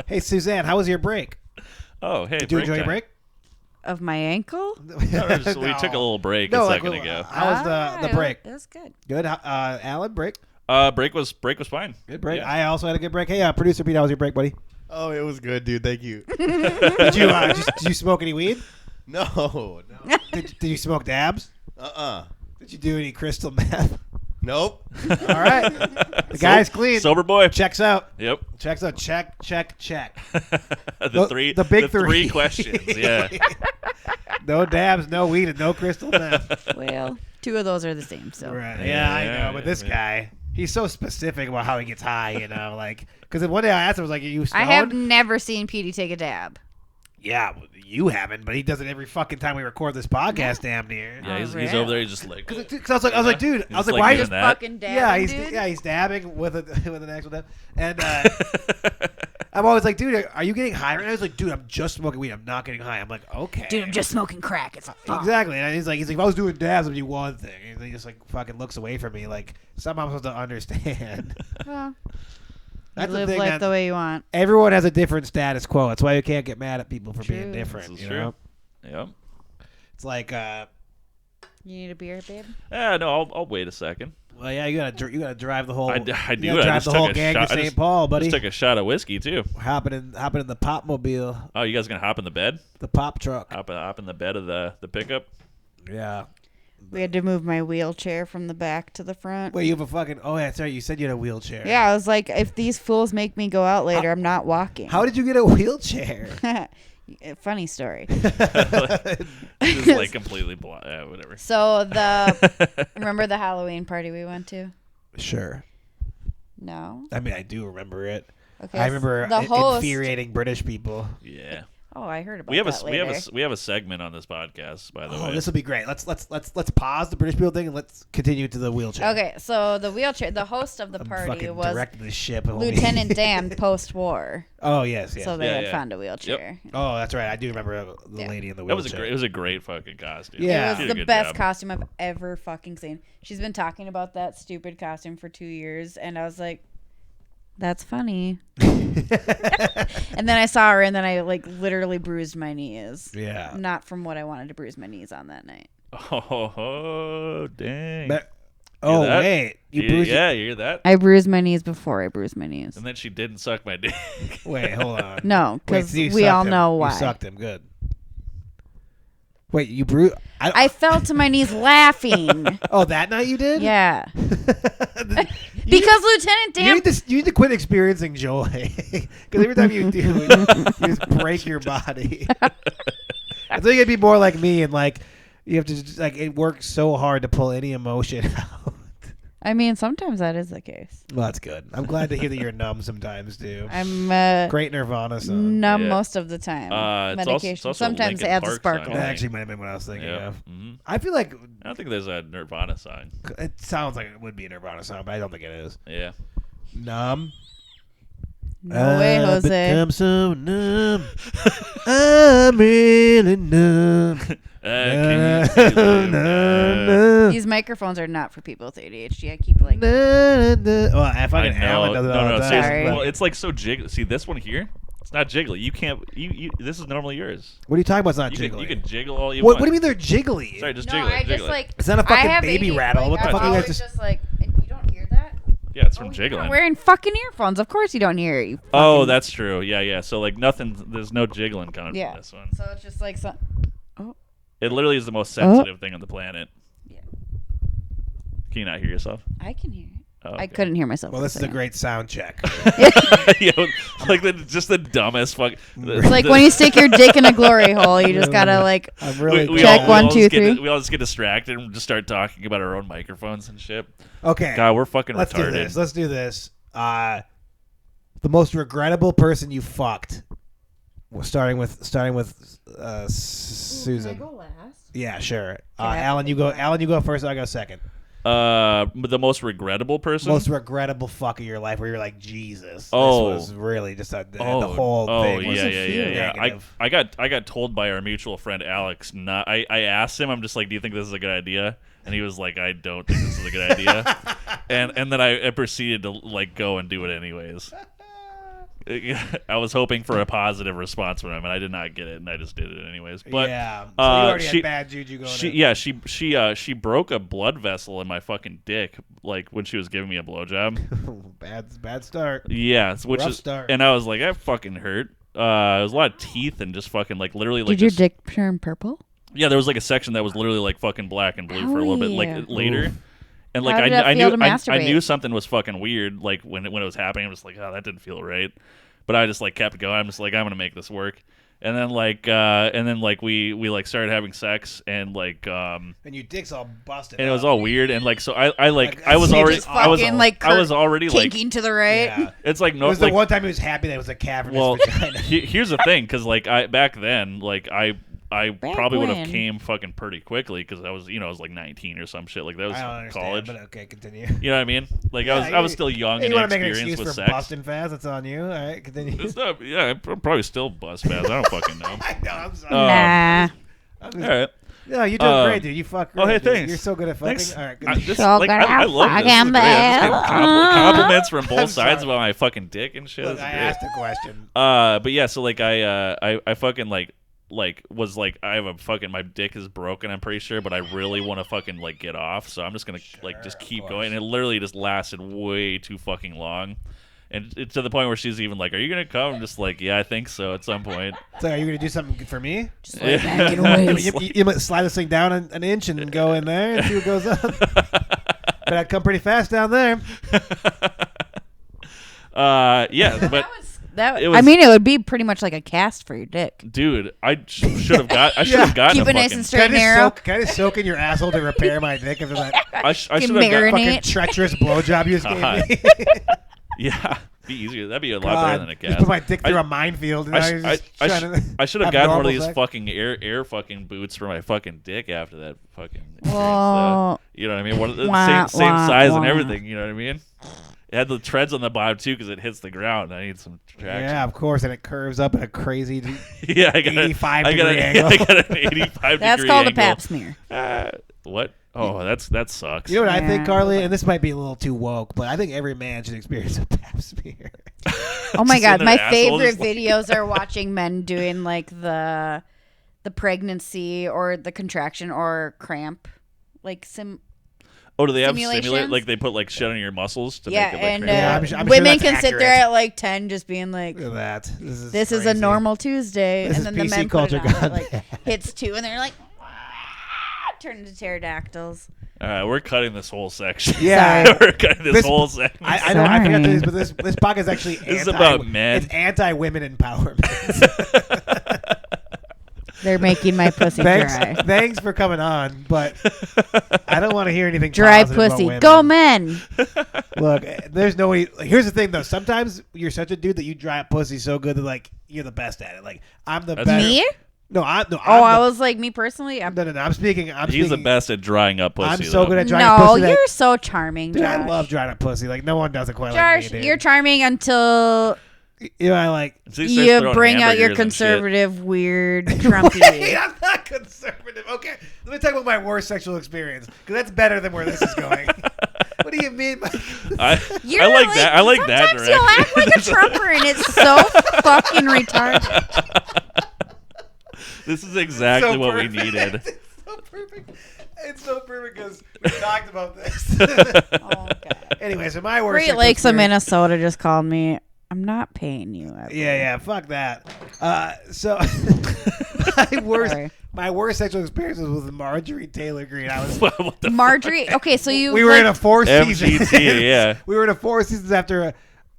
hey, Suzanne, how was your break? Oh, hey, Did you enjoy your break? Of my ankle? We took a little break a second ago. How was the break? It was good. Good. Alan, break. Break was fine. Good break. Yeah. I also had a good break. Hey, producer Pete, how was your break, buddy? Oh, it was good, dude. Thank you. Did you smoke any weed? No. Did you smoke dabs? Uh-uh. Did you do any crystal meth? Nope. All right. The guy's clean. Sober boy. Checks out. Yep. Checks out. Check. The big three three. questions. Yeah. No dabs, no weed, and no crystal meth. Well, 2 of those are the same. So Right. Yeah, I know. But this guy, he's so specific about how he gets high, you know, like, because one day I asked him, I was like, are you stoned? I have never seen Petey take a dab. Yeah, well, you haven't, but he does it every fucking time we record this podcast, damn near. Yeah, he's really? over there. He's just like. Because I was like, dude, He's I was like, like why? doing Just that. fucking dabbing, Yeah, dude. he's dabbing with an actual dab, and I'm always like, dude, are you getting high right now? He's like, dude, I'm just smoking weed. I'm not getting high. I'm like, okay, Dude, I'm just smoking crack. It's fun. exactly. And he's like, if I was doing dabs, it'd be one thing. And he just like fucking looks away from me, like somehow I'm supposed to understand. Well, That's you the live thing life that the way you want. everyone has a different status quo. That's why you can't get mad at people for being True. different. This is You true. know, Yep. it's like, You need a beer, babe? No, I'll wait a second. well, yeah, you gotta drive the whole. I do. You I gotta drive just the took whole a gang shot. to I St. just- Paul, buddy. Just took a shot of whiskey too. Hopping in the popmobile, Oh, you guys gonna hop in the bed? the pop truck. Hop in the bed of the pickup? Yeah. We had to move my wheelchair from the back to the front. Wait, you have a fucking. Oh, yeah, that's right. You said you had a wheelchair. Yeah, I was like, if these fools make me go out later, I'm not walking. How did you get a wheelchair? Funny story. Just like completely whatever. So remember the Halloween party we went to? Sure. No. I mean, I do remember it. Okay. I remember the host. infuriating British people. Yeah. Oh, I heard about We have that later. we have a segment on this podcast, by the Oh, way. this will be great. Let's pause the British people thing and let's continue to the wheelchair. Okay, so the wheelchair, the host of the I'm party fucking was directing this ship. homie. Lieutenant Dan post-war. Oh yes, yes. So they Yeah, had yeah. found a wheelchair. Oh, that's right. I do remember the Yeah. lady in the That wheelchair. was a great fucking costume. Yeah. It She was did a the good best job. costume I've ever fucking seen. She's been talking about that stupid costume for 2 years, and I was like, that's funny. And then I saw her, and then I like literally bruised my knees. Yeah. Not from what I wanted to bruise my knees on that night. Oh, dang. Oh that? wait, you bruised. Yeah, you hear that? I bruised my knees before I bruised my knees. And then she didn't suck my dick. Wait, hold on. No, Wait, because so you we sucked all him. know why. You sucked him. Good. Wait, you bruised. I fell to my knees laughing. Oh, that night you did? Yeah. You Because Lieutenant Dan. you need to quit experiencing joy. Because every time you do, you just break your body. I think it'd be more like me, and like you have to just, like it works so hard to pull any emotion out. I mean, sometimes that is the case. Well, that's good. I'm glad to hear that you're numb sometimes too. I'm Great Nirvana song. numb Yeah. most of the time. It's Medication. also Sometimes Linkin it adds a Park sparkle. song. That actually might have been what I was thinking Yeah. of. hmm I feel like I don't think there's a Nirvana song. it sounds like it would be a Nirvana song, but I don't think it is. Yeah. Numb. No way, I've Jose. become so numb. I'm really numb. I can't believe that. These microphones are not for people with ADHD. I keep like. Well, I fucking I know. Alan does it all the time. seriously. Sorry. Well, it's like so jiggly. See this one here? It's not jiggly. You can't. You. This is normally yours. What are you talking about? It's not You jiggly. can jiggle all you What want. do you mean they're jiggly? Sorry, just No, jiggle it. I jiggle just it. like. It's not a I fucking have baby ADHD, rattle. What the I'm fuck are you guys always just? like? And you don't hear that? Yeah, it's from You're jiggling. not wearing fucking earphones. Of course you don't hear it. You Oh, fucking- that's true. Yeah, yeah. So like nothing. There's no jiggling coming Yeah. from this one. So it's just like. It literally is the most sensitive thing on the planet. Yeah. Can you not hear yourself? I can hear it. Oh, I okay. couldn't hear myself. Well, for this is a second. great sound check. Yeah, like just the dumbest fuck. It's like when you stick your dick in a glory hole, you just gotta like. I'm really Check glad. 1, 2, 3. We all just get distracted and just start talking about our own microphones and shit. Okay. God, we're fucking Let's retarded. do this. Let's do this. The most regrettable person you fucked. Well, starting with Susan. last? Yeah, sure. I Alan, you go. Alan, you go first. I go second. The most regrettable person. Most regrettable fuck of your life, where you're like, Jesus, Oh. this was really just the Oh, whole thing. yeah, was yeah. negative. I got told by our mutual friend Alex. I asked him. I'm just like, do you think this is a good idea? And he was like, I don't think this is a good idea. and then I proceeded to like go and do it anyways. I was hoping for a positive response from him, and I did not get it, and I just did it anyways. But yeah, so you already she- had bad juju going. she broke a blood vessel in my fucking dick, like when she was giving me a blowjob. bad start. Yeah, which Rough is, start. and I was like, that fucking hurt. It was a lot of teeth and just fucking like literally like Did your just- dick turn purple? Yeah, there was like a section that was literally like fucking black and blue for a little bit yeah. like later. And like How did it I feel knew to I masturbate? knew something was fucking weird. Like when it was happening, I was like, oh, that didn't feel right. But I just like kept going. I'm just like, I'm gonna make this work. And then we like started having sex and like And your dick's all busted. and it was up. all weird and like so I Like, I was I see already just I was fucking, like, I was already like Kinking to the right. Yeah. it's like It no was like the one time he was happy that it was a cavernous well vagina. here's the thing because like I back then like I Back probably would have when? came fucking pretty quickly because I was I was like 19 or some shit like that was I don't understand, college. but okay, continue. You know what I mean? Like Yeah, I was still young You and want to make an inexperienced excuse with for sex. busting fast? That's on you. All right, continue. It's not, yeah, I'm probably still bust fast. I don't fucking know. I know. I'm sorry. Nah. I'm All just- right. No, you're doing great, dude. You fuck great. Oh, hey, dude. thanks. You're so good at fucking. Thanks. All right, I, good. this, So like, good I at love this. This is fucking great. I'm just getting Bill. compliments from I'm both sides sorry. about my fucking dick and shit. Look, It's I great. asked a question. But yeah, so like I fucking like was like I have a fucking my dick is broken. I'm pretty sure, but I really want to fucking like get off. So I'm just gonna like just of keep course. going. And it literally just lasted way too fucking long. And it's to the point where she's even like, "Are you gonna come?" I'm just like, "Yeah, I think so." At some point. So, are you gonna do something for me? Just lay back and wait. You might slide this thing down an inch and go in there and see what goes up. But I'd come pretty fast down there. Yeah, but it was- I mean, it would be pretty much like a cast for your dick. dude, I should have got. I should have gotten. Keep a it nice fucking, and straight and narrow. Can I just soak in your asshole to repair my dick after that I should have got. marinate. fucking treacherous blowjob you just God. gave me? Yeah, be easier. That'd be a lot God, better than a just cast. put my dick through I- a minefield. And now you're just I trying to should have have gotten one of normal these sex. fucking air fucking boots for my fucking dick after that fucking. Whoa. You know what I mean? One of the Wah, same wah, size and wah. everything. You know what I mean? It had the treads on the bottom too because it hits the ground. I need some traction. Yeah, of course, and it curves up in a crazy. Yeah, I got 85 I got degree an, angle. I got an 85 That's degree called angle. a pap smear. What? Oh, that sucks. You know what I think, Yeah. Carly? And this might be a little too woke, but I think every man should experience a pap smear. Oh my Just god, in my their asshole, favorite just like- videos are watching men doing like the pregnancy or the contraction or cramp, like Oh, do they have Simulations? simulate? Like they put like shit on your muscles to yeah, make it like and crazy? Yeah, I'm sure women that's can sit there accurate. at like 10 just being like, Look at that. this is a crazy. normal Tuesday, This and is then the PC men culture put it on, gone like bad. hits 2, and they're like, turn into pterodactyls. All right, we're cutting this whole section. Yeah. Sorry. we're cutting this This- whole section. I know. I forgot Sorry. this, but this podcast is actually This is about men. It's anti-women empowerment. They're making my pussy dry. Thanks for coming on, but I don't want to hear anything Dry positive about pussy. women. Go men. Look, there's no way. Like, here's the thing, though. Sometimes you're such a dude that you dry up pussy so good that like you're the best at it. Like I'm the That's best. Me? No, I was like, me personally? No. I'm speaking. He's the speaking- best at drying up pussy. I'm so though. good at drying up No, pussy. that- you're so charming, Dude, Josh. I love drying up pussy. Like no one does it quite Josh, like me. Dude. you're charming until You know, I like. So he starts you throwing bring out your hamburgers and shit. conservative, weird, Wait, Trumpy. I'm not conservative. Okay, let me talk about my worst sexual experience because that's better than where this is going. What do you mean? You're I like that. I like that Sometimes you'll act like a Trumper, and it's so fucking retarded. This is exactly So what we perfect. needed. It's so perfect. It's so perfect because we talked about this. Oh, God. Anyway, so my worst. Great sexual Lakes of experience- Minnesota just called me. I'm not paying you. Ever. Yeah, fuck that. So my worst sexual experience was with Marjorie Taylor Greene. I was What the Marjorie. Okay, so you. we were in a 4 seasons. MGT, yeah. We were in a 4 seasons after a,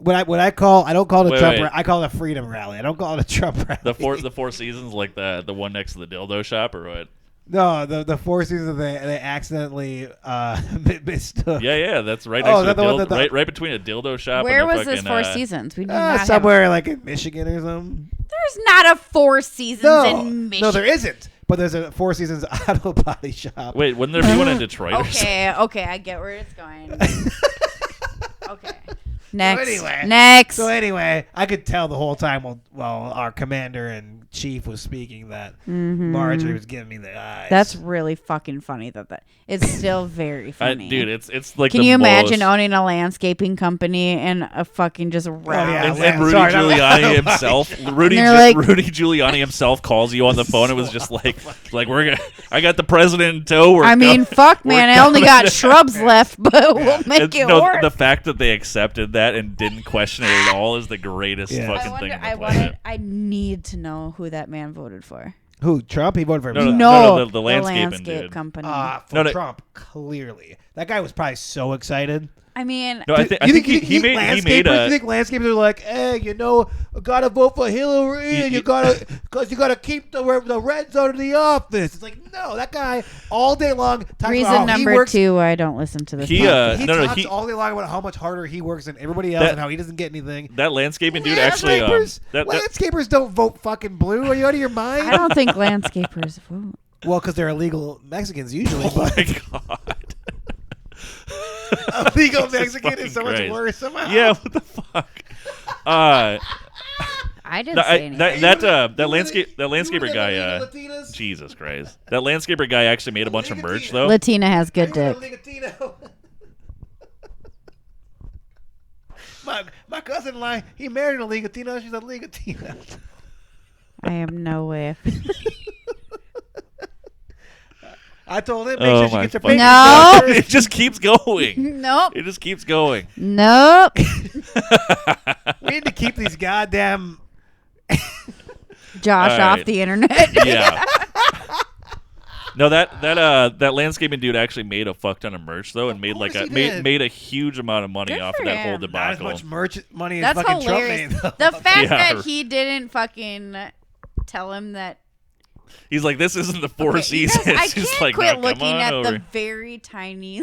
I don't call it a Wait, Trump. wait. I call it a freedom rally. I don't call it a Trump rally. the four seasons, like the one next to the dildo shop, or what? No, the 4 seasons they accidentally mistook. Yeah, that's right Oh, next that to the a one that- right between a dildo shop. Where and a was this fucking, 4 seasons? We did not have. Somewhere like in Michigan or something. There's not a 4 seasons in Michigan. No, there isn't. But there's a 4 seasons auto body shop. Wait, wouldn't there be one in Detroit? Or something? Okay, I get where it's going. Okay. Next. So anyway, I could tell the whole time while our commander and chief was speaking that Marjorie was giving me the eyes. That's really fucking funny. That it's still very funny. Dude, it's like. Can the you imagine most- owning a landscaping company and a fucking just round? yeah. And Rudy Sorry, not Giuliani himself, Rudy they're like- Giuliani himself calls you on the phone. It was just like I got the president in tow. We're I mean, fuck, man. I only got shrubs left, but we'll make it work. The fact that they accepted that and didn't question it at all is the greatest Yeah. fucking thing on the I planet. need to know who that man voted for. Who? Trump? He voted for No, himself. No, the landscaping dude. company. For No. Trump, clearly. That guy was probably so excited. I mean, No, I think he made landscapers, a. you think landscapers are like, hey, gotta vote for Hillary, because you gotta keep the Reds out of the office. It's like, no, that guy all day long talks reason about how he number works. 2, I don't listen to this. He, podcast. He No, talks he- all day long about how much harder he works than everybody else and how he doesn't get anything. That landscaping dude actually. Landscapers don't vote fucking blue. Are you out of your mind? I don't think landscapers vote. Well, because they're illegal Mexicans usually. Oh but my god. illegal Jesus Mexican fucking is so much Christ. worse somehow. Yeah. What the fuck? I didn't say anything. That You landscaper live guy. in Latinas? Jesus Christ. That landscaper guy actually made a bunch of merch though. Latina has good Are you dick. a Ligatino? My cousin-in-law, he married a Ligatino. She's a Ligatina. I am no way. I told him, make Oh sure she my gets her fucking papers No. done. It just keeps going. Nope. It just keeps going. Nope. We need to keep these goddamn... Josh All off right. the internet. Yeah. No, that landscaping dude actually made a fuck ton of merch though, and made course like he did. made a huge amount of money Good off for of that whole him. Not as debacle. much merch money That's as fucking hilarious. Trump made. The fact Yeah. that he didn't fucking tell him that. He's like, this isn't the Four Okay, you Seasons. guys, I He's can't like, quit "No, come looking on at over." the very tiny,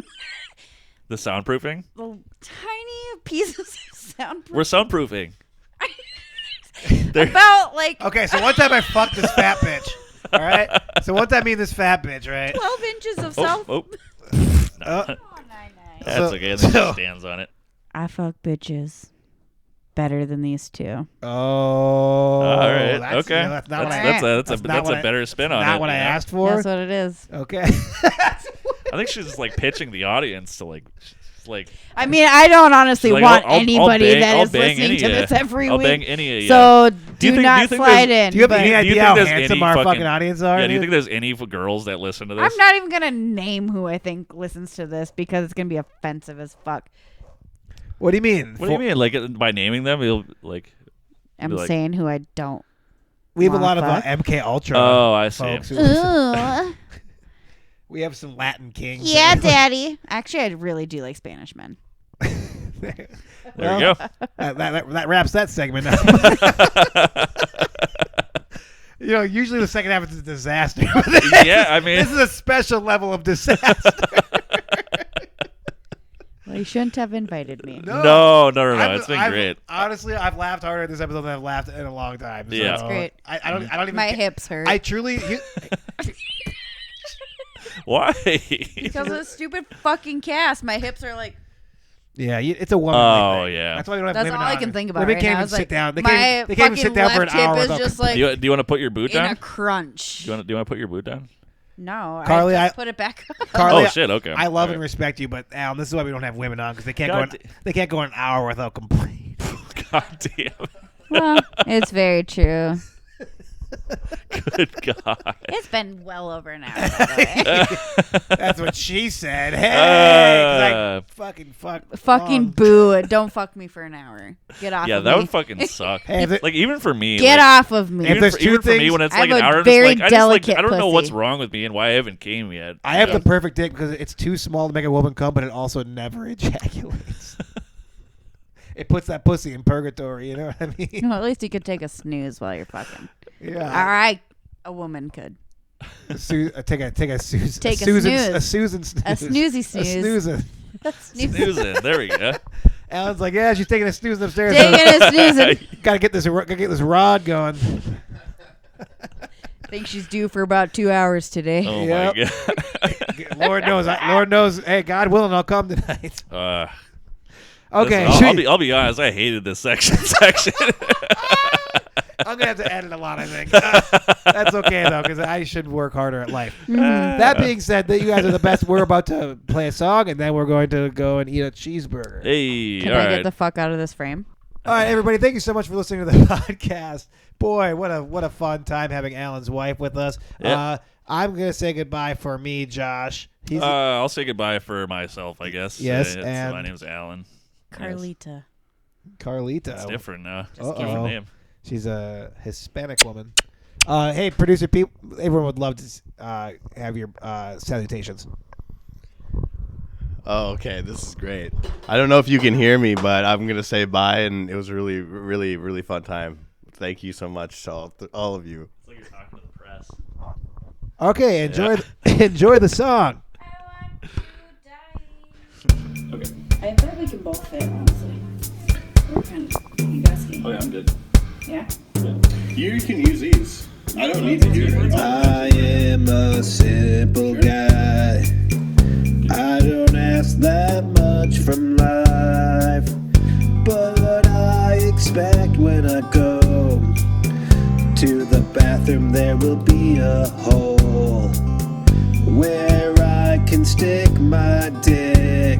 The soundproofing. the tiny pieces of sound. We're soundproofing. They're- About like Okay, so one time I fucked this fat bitch. All right? So one time me and this fat bitch, right? 12 inches of sound. oh, Uh, Oh, that's So- okay. And then so- she stands on it. I fuck bitches better than these two. Oh. All right. That's, Okay. that's not what I that's not a what I- better spin on it. Not what I yeah. asked for. That's what it is. Okay. I think she's like pitching the audience to like. I mean, I don't honestly She's like, want I'll anybody bang- that I'll is bang listening any to of this ya. every I'll week. bang any of ya. So Do you think not slide in. Do you have but any do you idea think how there's handsome any our fucking- fucking audience are? Yeah, do you dude? think there's any girls that listen to this? I'm not even gonna name who I think listens to this because it's gonna be offensive as fuck. What do you mean? What do you mean? Like by naming them, you'll like. I'm Be like- saying who I don't. We have a lot of Wanna fuck? MK Ultra. Oh, I see. folks who listen. Ooh. We have some Latin kings. Yeah, Daddy. Actually, I really do like Spanish men. There Well, we go. that wraps that segment up. Usually the second half is a disaster. Yeah, I mean, This is a special level of disaster. Well, you shouldn't have invited me. no. It's been I've- great. Honestly, I've laughed harder at this episode than I've laughed in a long time. So Yeah. That's great. I don't even. My hips hurt I truly. Why? because of the stupid fucking cast. My hips are like. Yeah, it's a woman. Oh, thing. yeah. That's why we don't have That's women all I on. can think about Women right can't now. even It's sit like, down. They my can't even sit down for an fucking left hour hip is without just like do you want to put your boot in down? a crunch. Do you want to put your boot down? No, Carly, I just put it back up. Carly, Oh shit. Okay. I love All and right. respect you, but Alan, this is why we don't have women on because they can't God they can't go an hour without complaining. God damn. Well, it's very true. Good God. It's been well over an hour. By the way. That's what she said. Hey, 'cause I fucking Fucking wrong. boo! Don't fuck me for an hour. Get off. Yeah, of that me. would fucking suck. Hey, if it- Like even for me. Get like, off of me. If there's two even for me things- when it's I like have an a hour, very I delicate don't know what's pussy. wrong with me and why I haven't came yet. I have Yeah. the perfect dick because it's too small to make a woman come, but it also never ejaculates. It puts that pussy in purgatory. You know what I mean? Well, at least you could take a snooze while you're fucking. Yeah. All right, a woman could. Take a Susan. Take a Susan, snooze. A Susan snooze. A snoozy snooze. A snoozing. Snooze. Snoozing. There we go. Alan's like, yeah, she's taking a snooze upstairs. Taking a snoozing. Gotta get this rod going. Think she's due for about 2 hours today. Oh Yep. my God. Lord knows. Hey, God willing, I'll come tonight. Okay, Listen, I'll be honest. I hated this section. I'm gonna have to edit a lot. I think that's okay though, because I should work harder at life. That being said, that you guys are the best. We're about to play a song, and then we're going to go and eat a cheeseburger. Hey, Can all I right. get the fuck out of this frame? All right, everybody, thank you so much for listening to the podcast. Boy, what a fun time having Alan's wife with us. Yep. I'm gonna say goodbye for me, Josh. He's I'll say goodbye for myself, I guess. Yes, my and- name's Alan. Carlita. Carlita. It's different now. It's a Uh-oh. different name. She's a Hispanic woman. Hey, producer Pete, everyone would love to have your salutations. Oh, okay. This is great. I don't know if you can hear me, but I'm going to say bye, and it was a really, really, really fun time. Thank you so much to all of you. It's like you're talking to the press. Okay, enjoy the song. I want to die. Okay. I bet we can both fit, honestly. We're kind of, you guys can. Oh yeah, I'm good. Yeah? You can use these. I don't need to use it. I am a simple guy. I don't ask that much from life, but I expect when I go to the bathroom there will be a hole where I can stick my dick,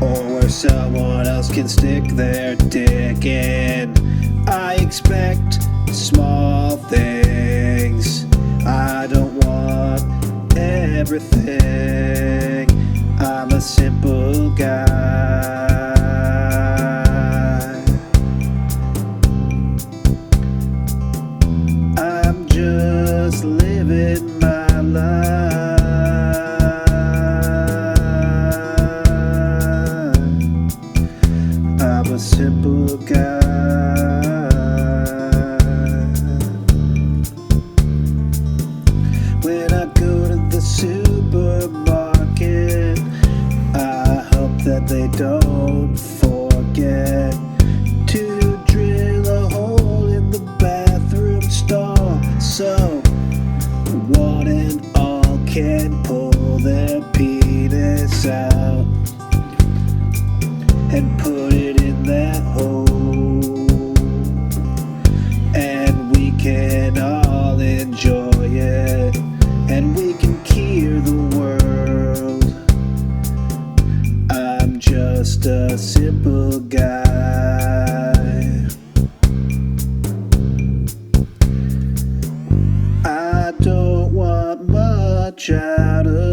or where someone else can stick their dick in. I expect small things. I don't want everything. I'm a simple guy. I'm just living my life. I'm a simple guy. When I go to the supermarket, I hope that they don't forget to drill a hole in the bathroom stall, so one and all can pull their penis out and put it in that hole, and we can all enjoy it, and we can cure the world. I'm just a simple guy. I don't want much out of